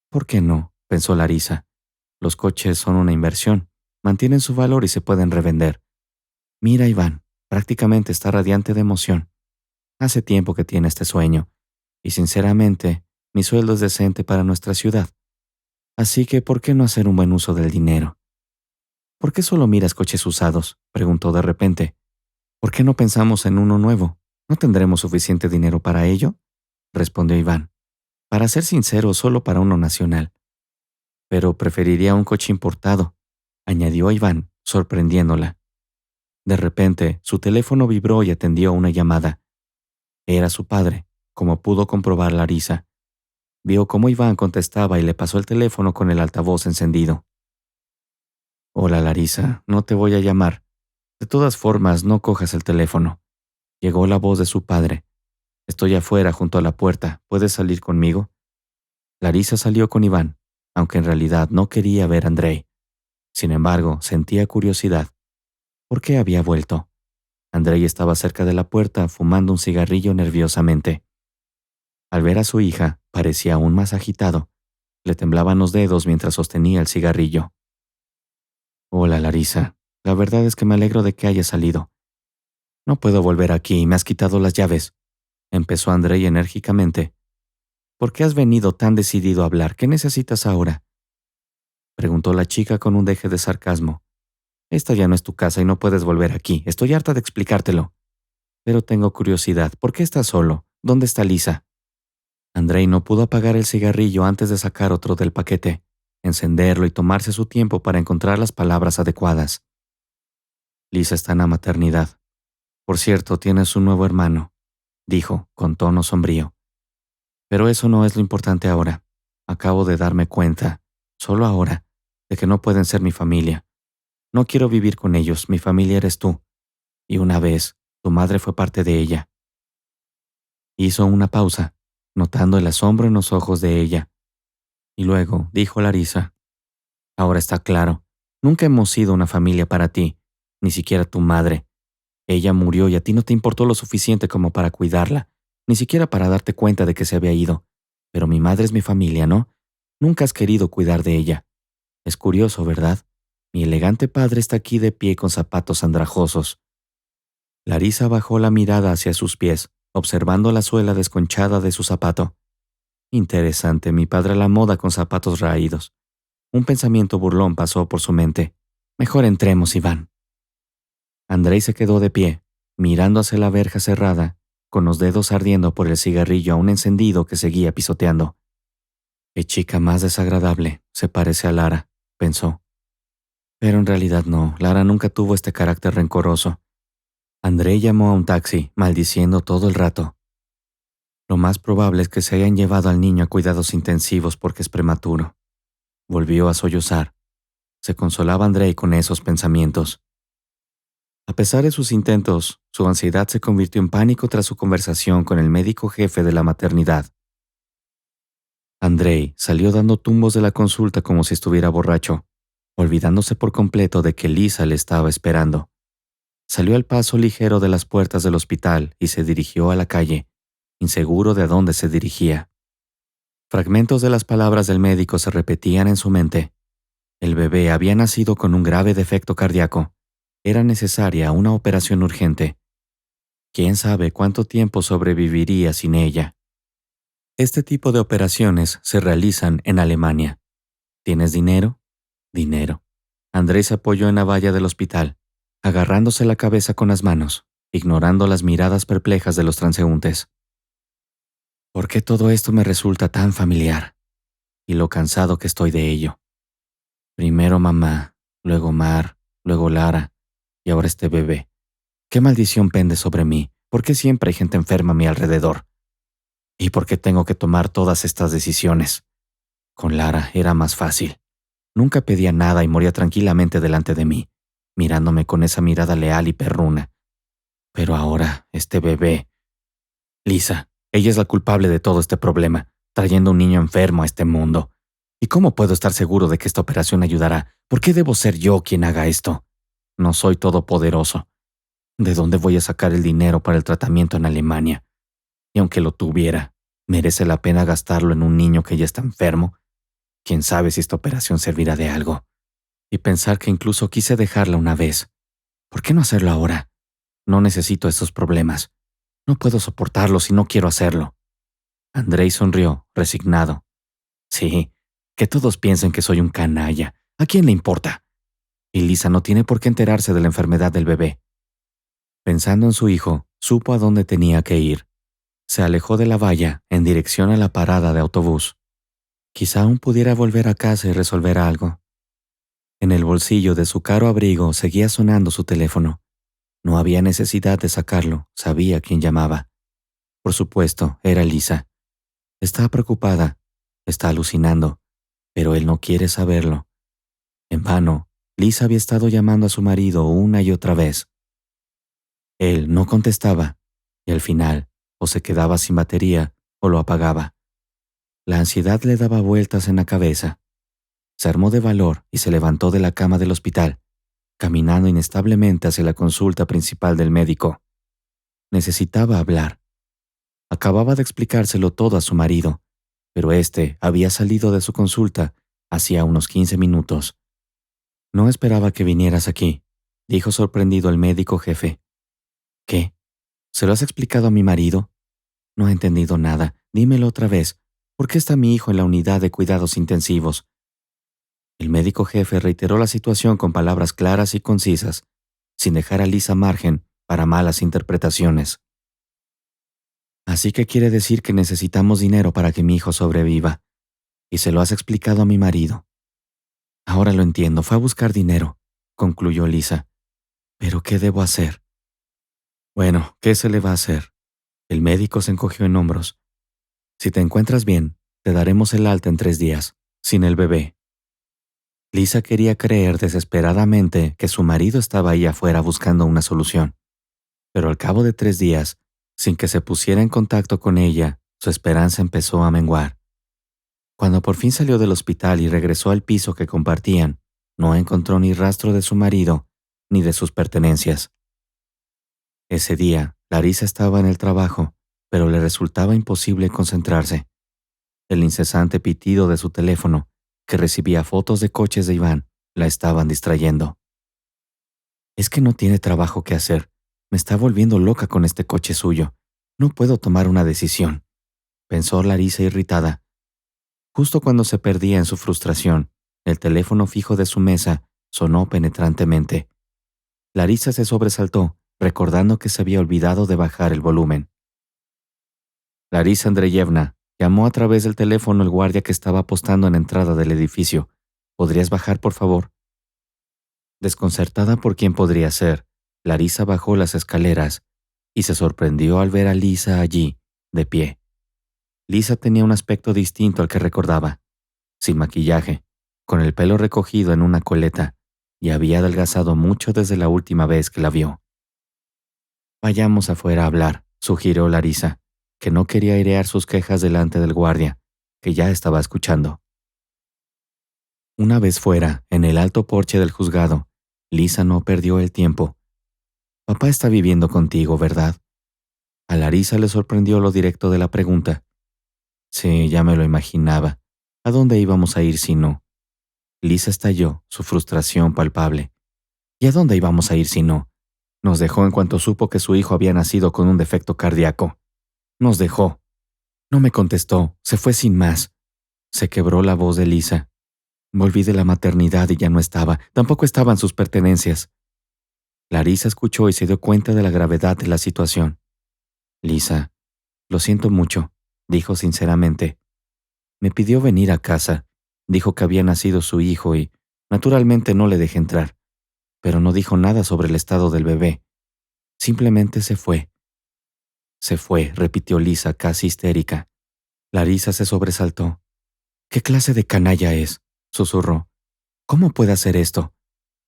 «¿Por qué no?», pensó Larisa. «Los coches son una inversión, mantienen su valor y se pueden revender. Mira, Iván, prácticamente está radiante de emoción. Hace tiempo que tiene este sueño, y sinceramente, mi sueldo es decente para nuestra ciudad. Así que, ¿por qué no hacer un buen uso del dinero?». «¿Por qué solo miras coches usados?», preguntó de repente. ¿Por qué no pensamos en uno nuevo? ¿No tendremos suficiente dinero para ello? Respondió Iván. Para ser sincero, solo para uno nacional. Pero preferiría un coche importado, añadió Iván, sorprendiéndola. De repente, su teléfono vibró y atendió una llamada. Era su padre, como pudo comprobar Larisa. Vio cómo Iván contestaba y le pasó el teléfono con el altavoz encendido. Hola Larisa, no te voy a llamar. De todas formas, no cojas el teléfono. Llegó la voz de su padre. Estoy afuera junto a la puerta. ¿Puedes salir conmigo? Larisa salió con Iván, aunque en realidad no quería ver a Andrei. Sin embargo, sentía curiosidad. ¿Por qué había vuelto? Andrei estaba cerca de la puerta fumando un cigarrillo nerviosamente. Al ver a su hija, parecía aún más agitado. Le temblaban los dedos mientras sostenía el cigarrillo. Hola, Larisa. La verdad es que me alegro de que hayas salido. No puedo volver aquí, me has quitado las llaves. Empezó Andrei enérgicamente. ¿Por qué has venido tan decidido a hablar? ¿Qué necesitas ahora? Preguntó la chica con un deje de sarcasmo. Esta ya no es tu casa y no puedes volver aquí. Estoy harta de explicártelo. Pero tengo curiosidad. ¿Por qué estás solo? ¿Dónde está Lisa? Andrei no pudo apagar el cigarrillo antes de sacar otro del paquete, encenderlo y tomarse su tiempo para encontrar las palabras adecuadas. Lisa está en la maternidad. Por cierto, tienes un nuevo hermano, dijo, con tono sombrío. Pero eso no es lo importante ahora. Acabo de darme cuenta, solo ahora, de que no pueden ser mi familia. No quiero vivir con ellos, mi familia eres tú. Y una vez, tu madre fue parte de ella. Hizo una pausa, notando el asombro en los ojos de ella. Y luego dijo Larisa, ahora está claro, nunca hemos sido una familia para ti, ni siquiera tu madre. Ella murió y a ti no te importó lo suficiente como para cuidarla, ni siquiera para darte cuenta de que se había ido. Pero mi madre es mi familia, ¿no? Nunca has querido cuidar de ella. Es curioso, ¿verdad? Mi elegante padre está aquí de pie con zapatos andrajosos. Larisa bajó la mirada hacia sus pies, observando la suela desconchada de su zapato. Interesante, mi padre a la moda con zapatos raídos. Un pensamiento burlón pasó por su mente. Mejor entremos, Iván. Andrei se quedó de pie, mirando hacia la verja cerrada, con los dedos ardiendo por el cigarrillo aún encendido que seguía pisoteando. Qué chica más desagradable, se parece a Lara, pensó. Pero en realidad no, Lara nunca tuvo este carácter rencoroso. Andrei llamó a un taxi, maldiciendo todo el rato. Lo más probable es que se hayan llevado al niño a cuidados intensivos porque es prematuro. Volvió a sollozar. Se consolaba Andrei con esos pensamientos. A pesar de sus intentos, su ansiedad se convirtió en pánico tras su conversación con el médico jefe de la maternidad. Andrei salió dando tumbos de la consulta como si estuviera borracho, olvidándose por completo de que Lisa le estaba esperando. Salió al paso ligero de las puertas del hospital y se dirigió a la calle, inseguro de a dónde se dirigía. Fragmentos de las palabras del médico se repetían en su mente. El bebé había nacido con un grave defecto cardíaco. Era necesaria una operación urgente. ¿Quién sabe cuánto tiempo sobreviviría sin ella? Este tipo de operaciones se realizan en Alemania. ¿Tienes dinero? Dinero. Andrés se apoyó en la valla del hospital, agarrándose la cabeza con las manos, ignorando las miradas perplejas de los transeúntes. ¿Por qué todo esto me resulta tan familiar? Y lo cansado que estoy de ello. Primero mamá, luego Mar, luego Lara, y ahora este bebé. ¿Qué maldición pende sobre mí? ¿Por qué siempre hay gente enferma a mi alrededor? ¿Y por qué tengo que tomar todas estas decisiones? Con Lara era más fácil. Nunca pedía nada y moría tranquilamente delante de mí, mirándome con esa mirada leal y perruna. Pero ahora, este bebé... Lisa, ella es la culpable de todo este problema, trayendo un niño enfermo a este mundo. ¿Y cómo puedo estar seguro de que esta operación ayudará? ¿Por qué debo ser yo quien haga esto? No soy todopoderoso. ¿De dónde voy a sacar el dinero para el tratamiento en Alemania? Y aunque lo tuviera, ¿merece la pena gastarlo en un niño que ya está enfermo? ¿Quién sabe si esta operación servirá de algo? Y pensar que incluso quise dejarla una vez. ¿Por qué no hacerlo ahora? No necesito estos problemas. No puedo soportarlos y no quiero hacerlo. Andrei sonrió, resignado. Sí, que todos piensen que soy un canalla. ¿A quién le importa? Y Lisa no tiene por qué enterarse de la enfermedad del bebé. Pensando en su hijo, supo a dónde tenía que ir. Se alejó de la valla en dirección a la parada de autobús. Quizá aún pudiera volver a casa y resolver algo. En el bolsillo de su caro abrigo seguía sonando su teléfono. No había necesidad de sacarlo, sabía quién llamaba. Por supuesto, era Lisa. Está preocupada, está alucinando, pero él no quiere saberlo. En vano, Lisa había estado llamando a su marido una y otra vez. Él no contestaba, y al final, o se quedaba sin batería o lo apagaba. La ansiedad le daba vueltas en la cabeza. Se armó de valor y se levantó de la cama del hospital, caminando inestablemente hacia la consulta principal del médico. Necesitaba hablar. Acababa de explicárselo todo a su marido, pero éste había salido de su consulta hacía unos 15 minutos. No esperaba que vinieras aquí, dijo sorprendido el médico jefe. ¿Qué? ¿Se lo has explicado a mi marido? No he entendido nada. Dímelo otra vez. ¿Por qué está mi hijo en la unidad de cuidados intensivos? El médico jefe reiteró la situación con palabras claras y concisas, sin dejar a Lisa margen para malas interpretaciones. Así que quiere decir que necesitamos dinero para que mi hijo sobreviva. Y se lo has explicado a mi marido. Ahora lo entiendo, fue a buscar dinero, concluyó Lisa. ¿Pero qué debo hacer? Bueno, ¿qué se le va a hacer? El médico se encogió en hombros. Si te encuentras bien, te daremos el alta en 3 días, sin el bebé. Lisa quería creer desesperadamente que su marido estaba ahí afuera buscando una solución. Pero al cabo de 3 días, sin que se pusiera en contacto con ella, su esperanza empezó a menguar. Cuando por fin salió del hospital y regresó al piso que compartían, no encontró ni rastro de su marido ni de sus pertenencias. Ese día, Larisa estaba en el trabajo, pero le resultaba imposible concentrarse. El incesante pitido de su teléfono, que recibía fotos de coches de Iván, la estaban distrayendo. Es que no tiene trabajo que hacer. Me está volviendo loca con este coche suyo. No puedo tomar una decisión, pensó Larisa irritada. Justo cuando se perdía en su frustración, el teléfono fijo de su mesa sonó penetrantemente. Larisa se sobresaltó, recordando que se había olvidado de bajar el volumen. Larisa Andreyevna, llamó a través del teléfono el guardia que estaba apostando en la entrada del edificio. ¿Podrías bajar, por favor? Desconcertada por quién podría ser, Larisa bajó las escaleras y se sorprendió al ver a Lisa allí, de pie. Lisa tenía un aspecto distinto al que recordaba. Sin maquillaje, con el pelo recogido en una coleta, y había adelgazado mucho desde la última vez que la vio. Vayamos afuera a hablar, sugirió Larisa, que no quería airear sus quejas delante del guardia, que ya estaba escuchando. Una vez fuera, en el alto porche del juzgado, Lisa no perdió el tiempo. Papá está viviendo contigo, ¿verdad? A Larisa le sorprendió lo directo de la pregunta. Sí, ya me lo imaginaba. ¿A dónde íbamos a ir si no? Lisa estalló, su frustración palpable. ¿Y a dónde íbamos a ir si no? Nos dejó en cuanto supo que su hijo había nacido con un defecto cardíaco. Nos dejó. No me contestó, se fue sin más. Se quebró la voz de Lisa. Volví de la maternidad y ya no estaba, tampoco estaban sus pertenencias. Larisa escuchó y se dio cuenta de la gravedad de la situación. Lisa, lo siento mucho, dijo sinceramente. Me pidió venir a casa, dijo que había nacido su hijo y, naturalmente, no le dejé entrar, pero no dijo nada sobre el estado del bebé. Simplemente se fue. Se fue, repitió Lisa, casi histérica. Larisa se sobresaltó. ¿Qué clase de canalla es?, susurró. ¿Cómo puede hacer esto?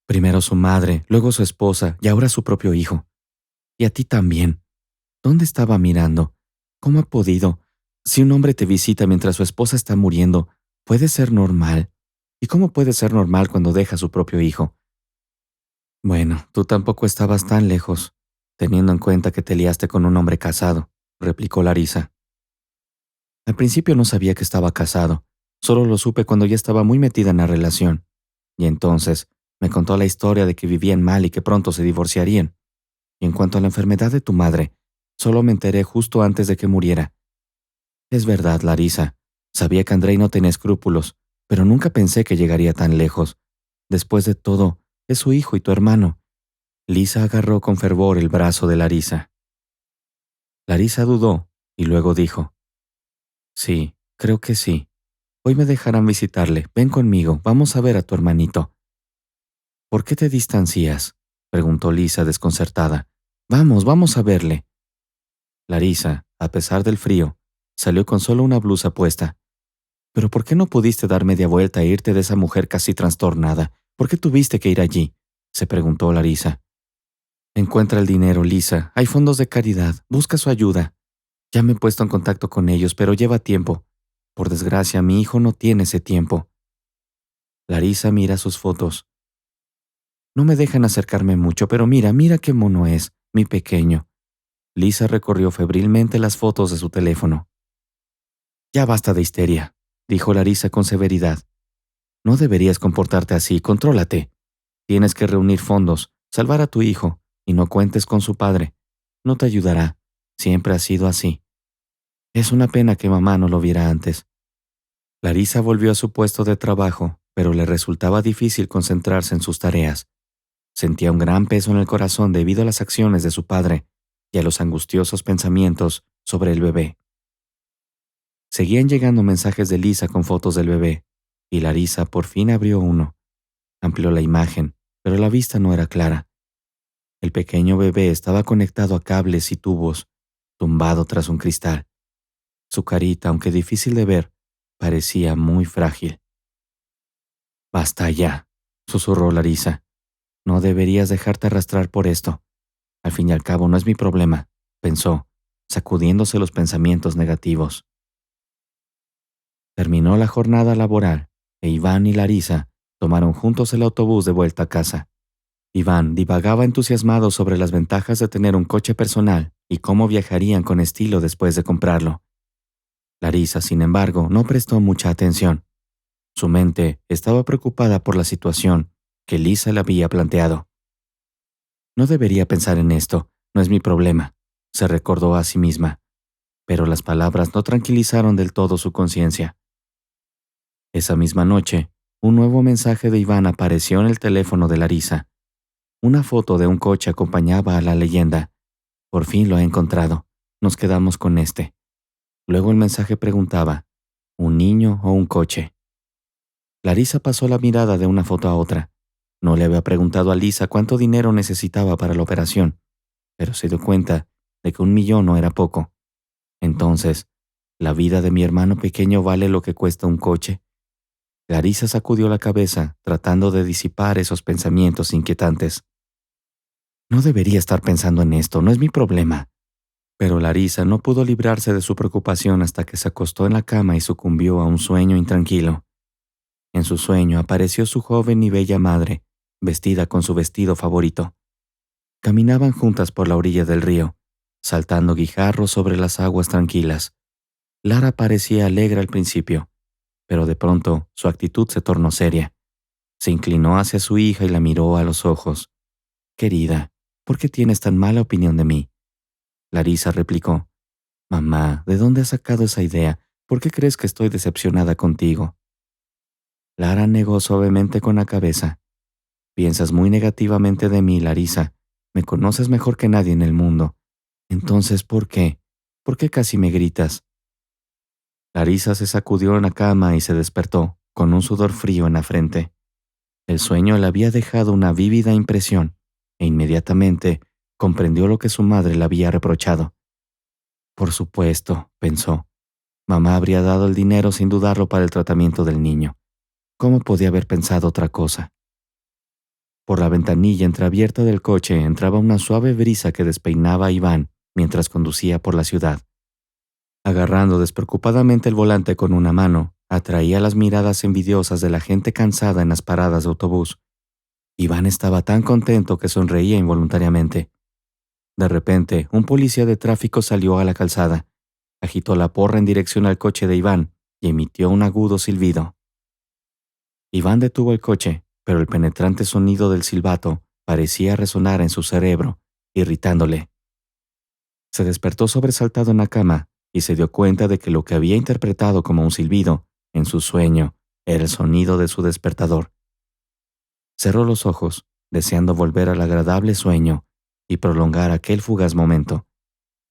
Primero su madre, luego su esposa y ahora su propio hijo. Y a ti también. ¿Dónde estaba mirando? ¿Cómo ha podido? Si un hombre te visita mientras su esposa está muriendo, ¿puede ser normal? ¿Y cómo puede ser normal cuando deja a su propio hijo? Bueno, tú tampoco estabas tan lejos, teniendo en cuenta que te liaste con un hombre casado, replicó Larisa. Al principio no sabía que estaba casado, solo lo supe cuando ya estaba muy metida en la relación. Y entonces me contó la historia de que vivían mal y que pronto se divorciarían. Y en cuanto a la enfermedad de tu madre, solo me enteré justo antes de que muriera. Es verdad, Larisa. Sabía que Andrei no tenía escrúpulos, pero nunca pensé que llegaría tan lejos. Después de todo, es su hijo y tu hermano. Lisa agarró con fervor el brazo de Larisa. Larisa dudó y luego dijo: Sí, creo que sí. Hoy me dejarán visitarle. Ven conmigo, vamos a ver a tu hermanito. ¿Por qué te distancias?, preguntó Lisa desconcertada. Vamos a verle. Larisa, a pesar del frío, salió con solo una blusa puesta. ¿Pero por qué no pudiste dar media vuelta e irte de esa mujer casi trastornada? ¿Por qué tuviste que ir allí?, se preguntó Larisa. Encuentra el dinero, Lisa. Hay fondos de caridad. Busca su ayuda. Ya me he puesto en contacto con ellos, pero lleva tiempo. Por desgracia, mi hijo no tiene ese tiempo. Larisa mira sus fotos. No me dejan acercarme mucho, pero mira qué mono es, mi pequeño. Lisa recorrió febrilmente las fotos de su teléfono. Ya basta de histeria, dijo Larisa con severidad. No deberías comportarte así, contrólate. Tienes que reunir fondos, salvar a tu hijo, y no cuentes con su padre. No te ayudará. Siempre ha sido así. Es una pena que mamá no lo viera antes. Larisa volvió a su puesto de trabajo, pero le resultaba difícil concentrarse en sus tareas. Sentía un gran peso en el corazón debido a las acciones de su padre y a los angustiosos pensamientos sobre el bebé. Seguían llegando mensajes de Lisa con fotos del bebé, y Larisa por fin abrió uno. Amplió la imagen, pero la vista no era clara. El pequeño bebé estaba conectado a cables y tubos, tumbado tras un cristal. Su carita, aunque difícil de ver, parecía muy frágil. «Basta ya», susurró Larisa. «No deberías dejarte arrastrar por esto. Al fin y al cabo no es mi problema», pensó, sacudiéndose los pensamientos negativos. Terminó la jornada laboral e Iván y Larisa tomaron juntos el autobús de vuelta a casa. Iván divagaba entusiasmado sobre las ventajas de tener un coche personal y cómo viajarían con estilo después de comprarlo. Larisa, sin embargo, no prestó mucha atención. Su mente estaba preocupada por la situación que Lisa le había planteado. «No debería pensar en esto, no es mi problema», se recordó a sí misma, pero las palabras no tranquilizaron del todo su conciencia. Esa misma noche, un nuevo mensaje de Iván apareció en el teléfono de Larisa. Una foto de un coche acompañaba a la leyenda. «Por fin lo he encontrado. Nos quedamos con este». Luego el mensaje preguntaba: ¿un niño o un coche? Larisa pasó la mirada de una foto a otra. No le había preguntado a Lisa cuánto dinero necesitaba para la operación, pero se dio cuenta de que 1 millón no era poco. Entonces, ¿la vida de mi hermano pequeño vale lo que cuesta un coche? Larisa sacudió la cabeza, tratando de disipar esos pensamientos inquietantes. «No debería estar pensando en esto, no es mi problema». Pero Larisa no pudo librarse de su preocupación hasta que se acostó en la cama y sucumbió a un sueño intranquilo. En su sueño apareció su joven y bella madre, vestida con su vestido favorito. Caminaban juntas por la orilla del río, saltando guijarros sobre las aguas tranquilas. Lara parecía alegre al principio, pero de pronto su actitud se tornó seria. Se inclinó hacia su hija y la miró a los ojos. «Querida, ¿por qué tienes tan mala opinión de mí?». Larisa replicó: «Mamá, ¿de dónde has sacado esa idea? ¿Por qué crees que estoy decepcionada contigo?». Lara negó suavemente con la cabeza. «Piensas muy negativamente de mí, Larisa. Me conoces mejor que nadie en el mundo. Entonces, ¿por qué? ¿Por qué casi me gritas?». Larisa se sacudió en la cama y se despertó, con un sudor frío en la frente. El sueño le había dejado una vívida impresión, e inmediatamente comprendió lo que su madre le había reprochado. Por supuesto, pensó. Mamá habría dado el dinero sin dudarlo para el tratamiento del niño. ¿Cómo podía haber pensado otra cosa? Por la ventanilla entreabierta del coche entraba una suave brisa que despeinaba a Iván mientras conducía por la ciudad. Agarrando despreocupadamente el volante con una mano, atraía las miradas envidiosas de la gente cansada en las paradas de autobús. Iván estaba tan contento que sonreía involuntariamente. De repente, un policía de tráfico salió a la calzada, agitó la porra en dirección al coche de Iván y emitió un agudo silbido. Iván detuvo el coche, pero el penetrante sonido del silbato parecía resonar en su cerebro, irritándole. Se despertó sobresaltado en la cama y se dio cuenta de que lo que había interpretado como un silbido, en su sueño, era el sonido de su despertador. Cerró los ojos deseando volver al agradable sueño y prolongar aquel fugaz momento,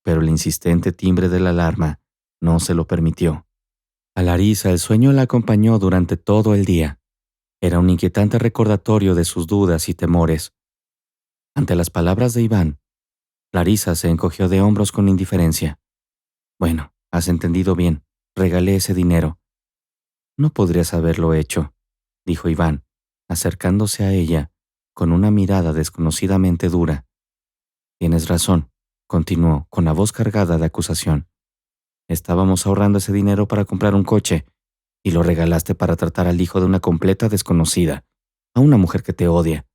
pero el insistente timbre de la alarma no se lo permitió. A Larisa el sueño la acompañó durante todo el día. Era un inquietante recordatorio de sus dudas y temores. Ante las palabras de Iván, Larisa se encogió de hombros con indiferencia. Bueno, has entendido bien, regalé ese dinero. No podrías haberlo hecho, dijo Iván, acercándose a ella con una mirada desconocidamente dura. Tienes razón, continuó con la voz cargada de acusación. Estábamos ahorrando ese dinero para comprar un coche y lo regalaste para tratar al hijo de una completa desconocida, a una mujer que te odia.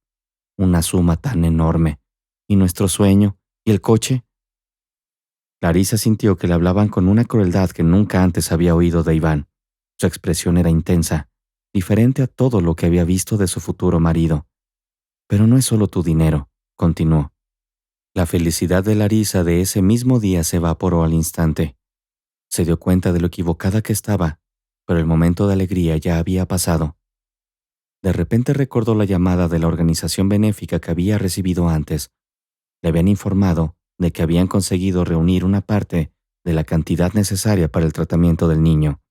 Una suma tan enorme. ¿Y nuestro sueño? ¿Y el coche? Larisa sintió que le hablaban con una crueldad que nunca antes había oído de Iván. Su expresión era intensa, diferente a todo lo que había visto de su futuro marido. Pero no es solo tu dinero, continuó. La felicidad de Larisa de ese mismo día se evaporó al instante. Se dio cuenta de lo equivocada que estaba, pero el momento de alegría ya había pasado. De repente recordó la llamada de la organización benéfica que había recibido antes. Le habían informado de que habían conseguido reunir una parte de la cantidad necesaria para el tratamiento del niño.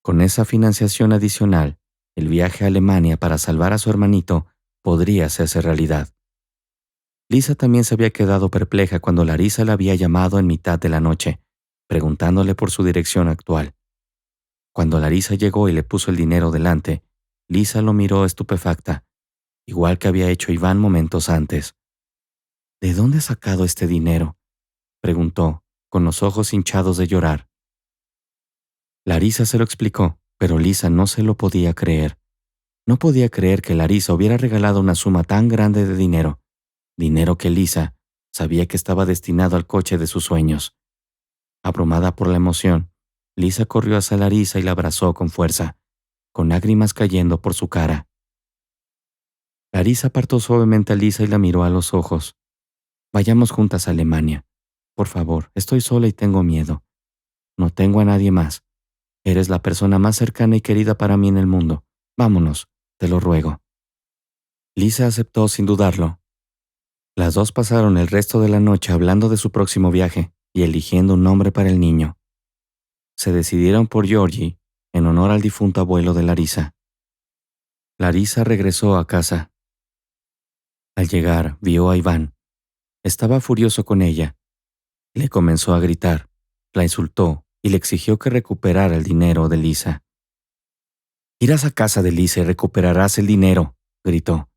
Con esa financiación adicional, el viaje a Alemania para salvar a su hermanito podría hacerse realidad. Lisa también se había quedado perpleja cuando Larisa la había llamado en mitad de la noche, preguntándole por su dirección actual. Cuando Larisa llegó y le puso el dinero delante, Lisa lo miró estupefacta, igual que había hecho Iván momentos antes. ¿De dónde has sacado este dinero?, preguntó, con los ojos hinchados de llorar. Larisa se lo explicó, pero Lisa no se lo podía creer. No podía creer que Larisa hubiera regalado una suma tan grande de dinero, dinero que Lisa sabía que estaba destinado al coche de sus sueños. Abrumada por la emoción, Lisa corrió hacia Larisa y la abrazó con fuerza, con lágrimas cayendo por su cara. Larisa apartó suavemente a Lisa y la miró a los ojos. Vayamos juntas a Alemania. Por favor, estoy sola y tengo miedo. No tengo a nadie más. Eres la persona más cercana y querida para mí en el mundo. Vámonos, te lo ruego. Lisa aceptó sin dudarlo. Las dos pasaron el resto de la noche hablando de su próximo viaje y eligiendo un nombre para el niño. Se decidieron por Georgie, en honor al difunto abuelo de Larisa. Larisa regresó a casa. Al llegar, vio a Iván. Estaba furioso con ella. Le comenzó a gritar, la insultó y le exigió que recuperara el dinero de Lisa. «Irás a casa de Lisa y recuperarás el dinero», gritó.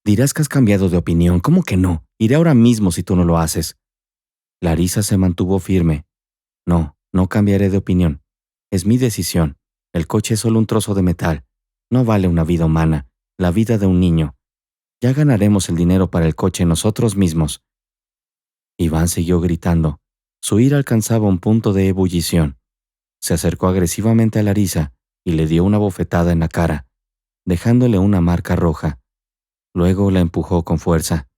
«Dirás que has cambiado de opinión. ¿Cómo que no? Iré ahora mismo si tú no lo haces». Larisa se mantuvo firme. «No, no cambiaré de opinión. Es mi decisión. El coche es solo un trozo de metal. No vale una vida humana, la vida de un niño. Ya ganaremos el dinero para el coche nosotros mismos». Iván siguió gritando. Su ira alcanzaba un punto de ebullición. Se acercó agresivamente a Larisa y le dio una bofetada en la cara, dejándole una marca roja. Luego la empujó con fuerza.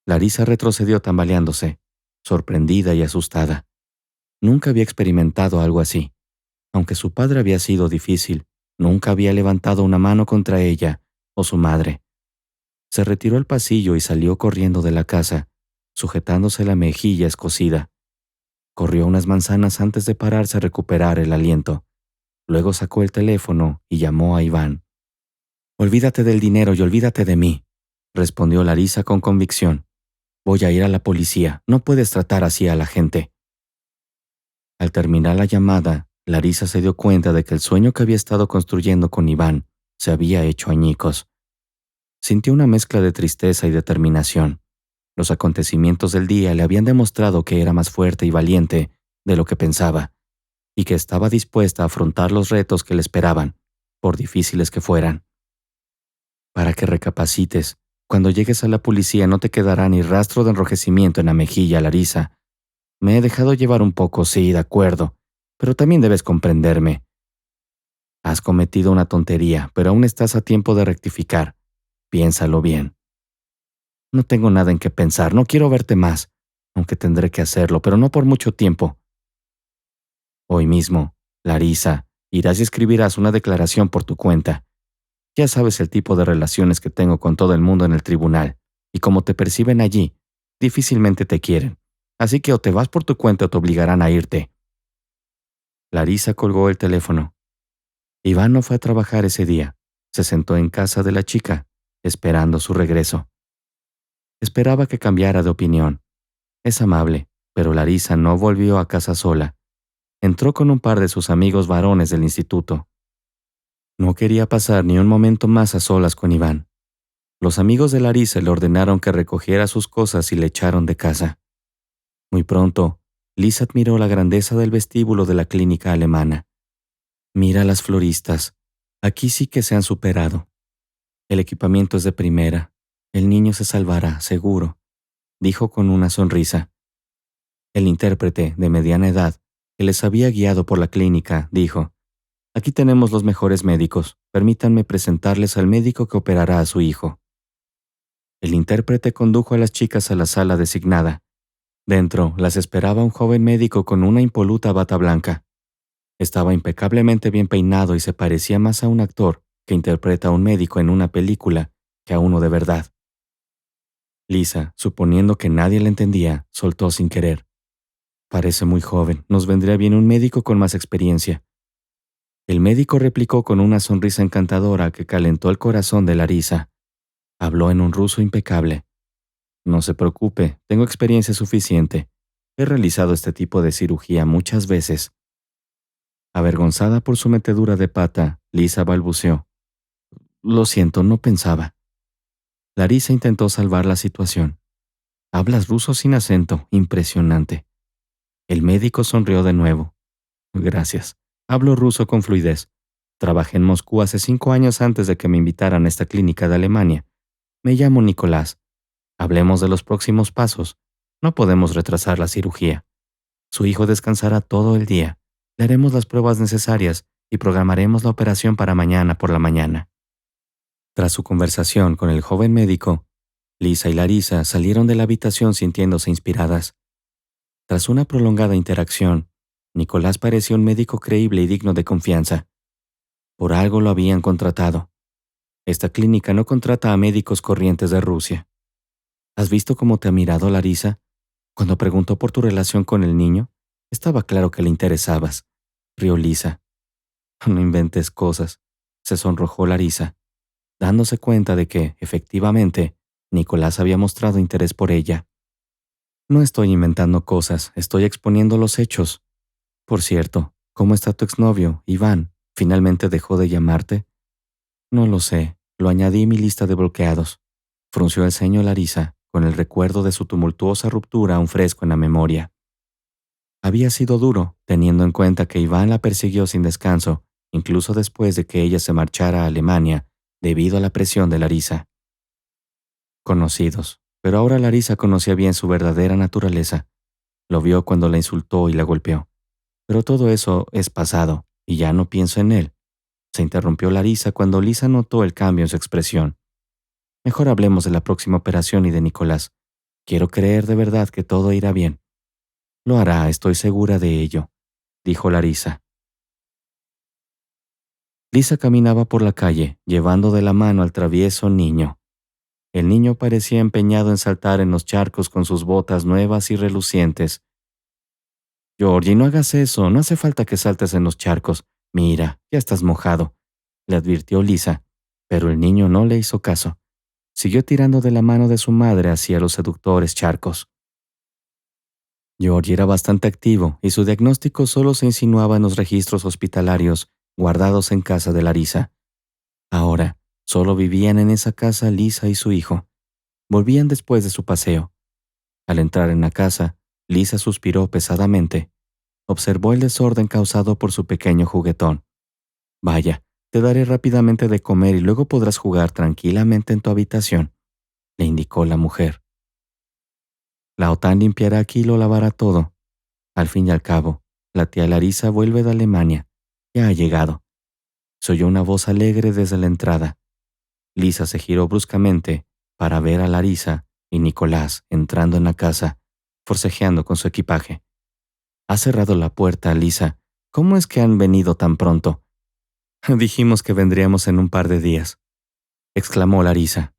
Larisa retrocedió tambaleándose, sorprendida y asustada. Nunca había experimentado algo así. Aunque su padre había sido difícil, nunca había levantado una mano contra ella o su madre. Se retiró al pasillo y salió corriendo de la casa, sujetándose la mejilla escocida. Corrió unas manzanas antes de pararse a recuperar el aliento. Luego sacó el teléfono y llamó a Iván. «Olvídate del dinero y olvídate de mí», respondió Larisa con convicción. «Voy a ir a la policía. No puedes tratar así a la gente». Al terminar la llamada, Larisa se dio cuenta de que el sueño que había estado construyendo con Iván se había hecho añicos. Sintió una mezcla de tristeza y determinación. Los acontecimientos del día le habían demostrado que era más fuerte y valiente de lo que pensaba, y que estaba dispuesta a afrontar los retos que le esperaban, por difíciles que fueran. «Para que recapacites, cuando llegues a la policía no te quedará ni rastro de enrojecimiento en la mejilla, Larisa. Me he dejado llevar un poco, sí, de acuerdo, pero también debes comprenderme. Has cometido una tontería, pero aún estás a tiempo de rectificar. Piénsalo bien». «No tengo nada en qué pensar, no quiero verte más, aunque tendré que hacerlo, pero no por mucho tiempo». «Hoy mismo, Larisa, irás y escribirás una declaración por tu cuenta. Ya sabes el tipo de relaciones que tengo con todo el mundo en el tribunal, y como te perciben allí, difícilmente te quieren. Así que o te vas por tu cuenta o te obligarán a irte. Larisa colgó el teléfono. Iván no fue a trabajar ese día. Se sentó en casa de la chica, esperando su regreso. Esperaba que cambiara de opinión. Es amable, pero Larisa no volvió a casa sola. Entró con un par de sus amigos varones del instituto. No quería pasar ni un momento más a solas con Iván. Los amigos de Larisa le ordenaron que recogiera sus cosas y le echaron de casa. Muy pronto, Lisa admiró la grandeza del vestíbulo de la clínica alemana. Mira las floristas. Aquí sí que se han superado. El equipamiento es de primera. El niño se salvará, seguro, dijo con una sonrisa. El intérprete, de mediana edad, que les había guiado por la clínica, dijo: Aquí tenemos los mejores médicos. Permítanme presentarles al médico que operará a su hijo. El intérprete condujo a las chicas a la sala designada. Dentro las esperaba un joven médico con una impoluta bata blanca. Estaba impecablemente bien peinado y se parecía más a un actor que interpreta a un médico en una película que a uno de verdad. Lisa, suponiendo que nadie le entendía, soltó sin querer: Parece muy joven, nos vendría bien un médico con más experiencia. El médico replicó con una sonrisa encantadora que calentó el corazón de Larisa. Habló en un ruso impecable. No se preocupe, tengo experiencia suficiente. He realizado este tipo de cirugía muchas veces. Avergonzada por su metedura de pata, Lisa balbuceó: Lo siento, no pensaba. Larisa intentó salvar la situación. Hablas ruso sin acento, impresionante. El médico sonrió de nuevo. Gracias. Hablo ruso con fluidez. Trabajé en Moscú hace 5 años antes de que me invitaran a esta clínica de Alemania. Me llamo Nicolás. Hablemos de los próximos pasos. No podemos retrasar la cirugía. Su hijo descansará todo el día. Le haremos las pruebas necesarias y programaremos la operación para mañana por la mañana. Tras su conversación con el joven médico, Lisa y Larisa salieron de la habitación sintiéndose inspiradas. Tras una prolongada interacción, Nicolás parecía un médico creíble y digno de confianza. Por algo lo habían contratado. Esta clínica no contrata a médicos corrientes de Rusia. ¿Has visto cómo te ha mirado Larisa? Cuando preguntó por tu relación con el niño, estaba claro que le interesabas. Rió Lisa. No inventes cosas. Se sonrojó Larisa, dándose cuenta de que, efectivamente, Nicolás había mostrado interés por ella. No estoy inventando cosas, estoy exponiendo los hechos. Por cierto, ¿cómo está tu exnovio, Iván? ¿Finalmente dejó de llamarte? No lo sé, lo añadí a mi lista de bloqueados. Frunció el ceño Larisa, con el recuerdo de su tumultuosa ruptura aún fresco en la memoria. Había sido duro, teniendo en cuenta que Iván la persiguió sin descanso, incluso después de que ella se marchara a Alemania, debido a la presión de Larisa. Conocidos, pero ahora Larisa conocía bien su verdadera naturaleza. Lo vio cuando la insultó y la golpeó. Pero todo eso es pasado, y ya no pienso en él. Se interrumpió Larisa cuando Lisa notó el cambio en su expresión. Mejor hablemos de la próxima operación y de Nicolás. Quiero creer de verdad que todo irá bien. Lo hará, estoy segura de ello, dijo Larisa. Lisa caminaba por la calle, llevando de la mano al travieso niño. El niño parecía empeñado en saltar en los charcos con sus botas nuevas y relucientes. Georgie, no hagas eso, no hace falta que saltes en los charcos. Mira, ya estás mojado, le advirtió Lisa, pero el niño no le hizo caso. Siguió tirando de la mano de su madre hacia los seductores charcos. Georgie era bastante activo y su diagnóstico solo se insinuaba en los registros hospitalarios guardados en casa de Larisa. Ahora, solo vivían en esa casa Lisa y su hijo. Volvían después de su paseo. Al entrar en la casa, Lisa suspiró pesadamente. Observó el desorden causado por su pequeño juguetón. Vaya, te daré rápidamente de comer y luego podrás jugar tranquilamente en tu habitación, le indicó la mujer. La OTAN limpiará aquí y lo lavará todo. Al fin y al cabo, la tía Larisa vuelve de Alemania. Ya ha llegado. Se oyó una voz alegre desde la entrada. Lisa se giró bruscamente para ver a Larisa y Nicolás entrando en la casa, forcejeando con su equipaje. Ha cerrado la puerta, Lisa. ¿Cómo es que han venido tan pronto? Dijimos que vendríamos en un par de días. exclamó Larisa.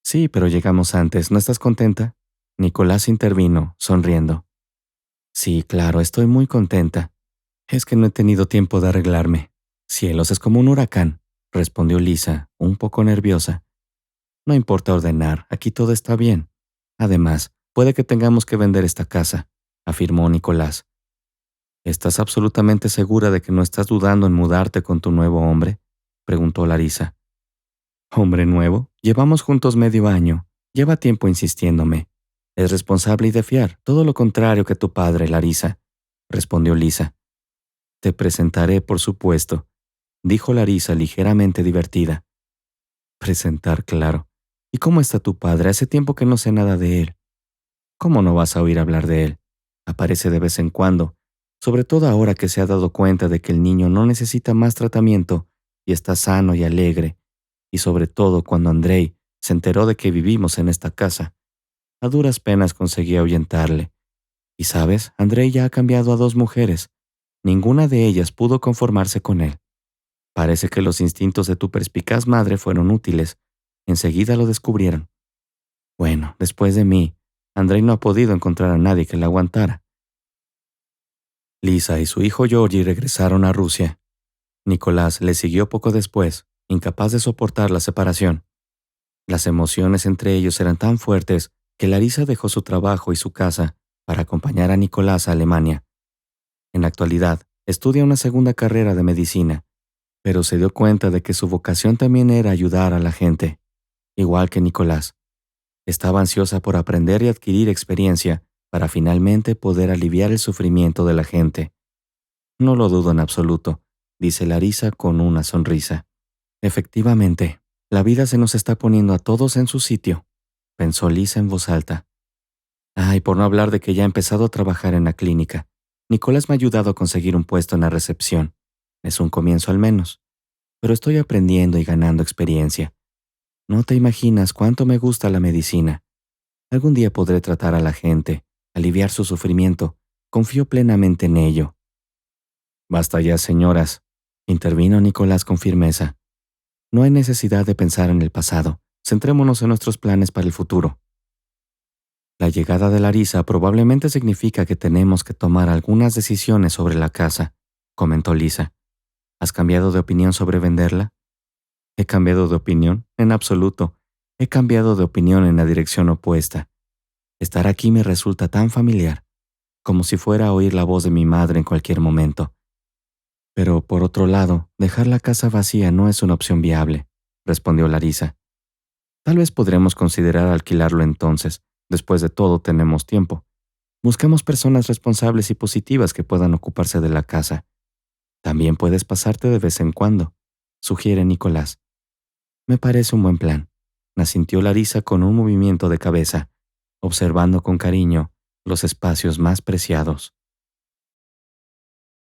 Sí, pero llegamos antes. ¿No estás contenta? Nicolás intervino, sonriendo. Sí, claro, estoy muy contenta. Es que no he tenido tiempo de arreglarme. Cielos, es como un huracán, respondió Lisa, un poco nerviosa. No importa ordenar, aquí todo está bien. Además, puede que tengamos que vender esta casa, afirmó Nicolás. ¿Estás absolutamente segura de que no estás dudando en mudarte con tu nuevo hombre? Preguntó Larisa. ¿Hombre nuevo? Llevamos juntos medio año. Lleva tiempo insistiéndome. Es responsable y de fiar, todo lo contrario que tu padre, Larisa, respondió Lisa. Te presentaré, por supuesto, dijo Larisa ligeramente divertida. Presentar, claro. ¿Y cómo está tu padre? Hace tiempo que no sé nada de él. ¿Cómo no vas a oír hablar de él? Aparece de vez en cuando, sobre todo ahora que se ha dado cuenta de que el niño no necesita más tratamiento y está sano y alegre, y sobre todo cuando Andrei se enteró de que vivimos en esta casa. A duras penas conseguí ahuyentarle. Y sabes, Andrei ya ha cambiado a 2 mujeres. Ninguna de ellas pudo conformarse con él. Parece que los instintos de tu perspicaz madre fueron útiles. Enseguida lo descubrieron. Bueno, después de mí, Andrei no ha podido encontrar a nadie que la aguantara. Lisa y su hijo Georgi regresaron a Rusia. Nicolás le siguió poco después, incapaz de soportar la separación. Las emociones entre ellos eran tan fuertes que Larisa dejó su trabajo y su casa para acompañar a Nicolás a Alemania. En la actualidad, estudia una segunda carrera de medicina, pero se dio cuenta de que su vocación también era ayudar a la gente, igual que Nicolás. Estaba ansiosa por aprender y adquirir experiencia para finalmente poder aliviar el sufrimiento de la gente. No lo dudo en absoluto, dice Larisa con una sonrisa. Efectivamente, la vida se nos está poniendo a todos en su sitio, pensó Lisa en voz alta. Ay, por no hablar de que ya he empezado a trabajar en la clínica. Nicolás me ha ayudado a conseguir un puesto en la recepción. Es un comienzo al menos, pero estoy aprendiendo y ganando experiencia. No te imaginas cuánto me gusta la medicina. Algún día podré tratar a la gente, aliviar su sufrimiento. Confío plenamente en ello. Basta ya, señoras, intervino Nicolás con firmeza. No hay necesidad de pensar en el pasado. Centrémonos en nuestros planes para el futuro. La llegada de Larisa probablemente significa que tenemos que tomar algunas decisiones sobre la casa, comentó Lisa. ¿Has cambiado de opinión sobre venderla? ¿He cambiado de opinión? En absoluto. He cambiado de opinión en la dirección opuesta. Estar aquí me resulta tan familiar, como si fuera a oír la voz de mi madre en cualquier momento. Pero, por otro lado, dejar la casa vacía no es una opción viable, respondió Larisa. Tal vez podremos considerar alquilarlo entonces. Después de todo, tenemos tiempo. Busquemos personas responsables y positivas que puedan ocuparse de la casa. También puedes pasarte de vez en cuando, sugiere Nicolás. Me parece un buen plan, asintió Larisa con un movimiento de cabeza, observando con cariño los espacios más preciados.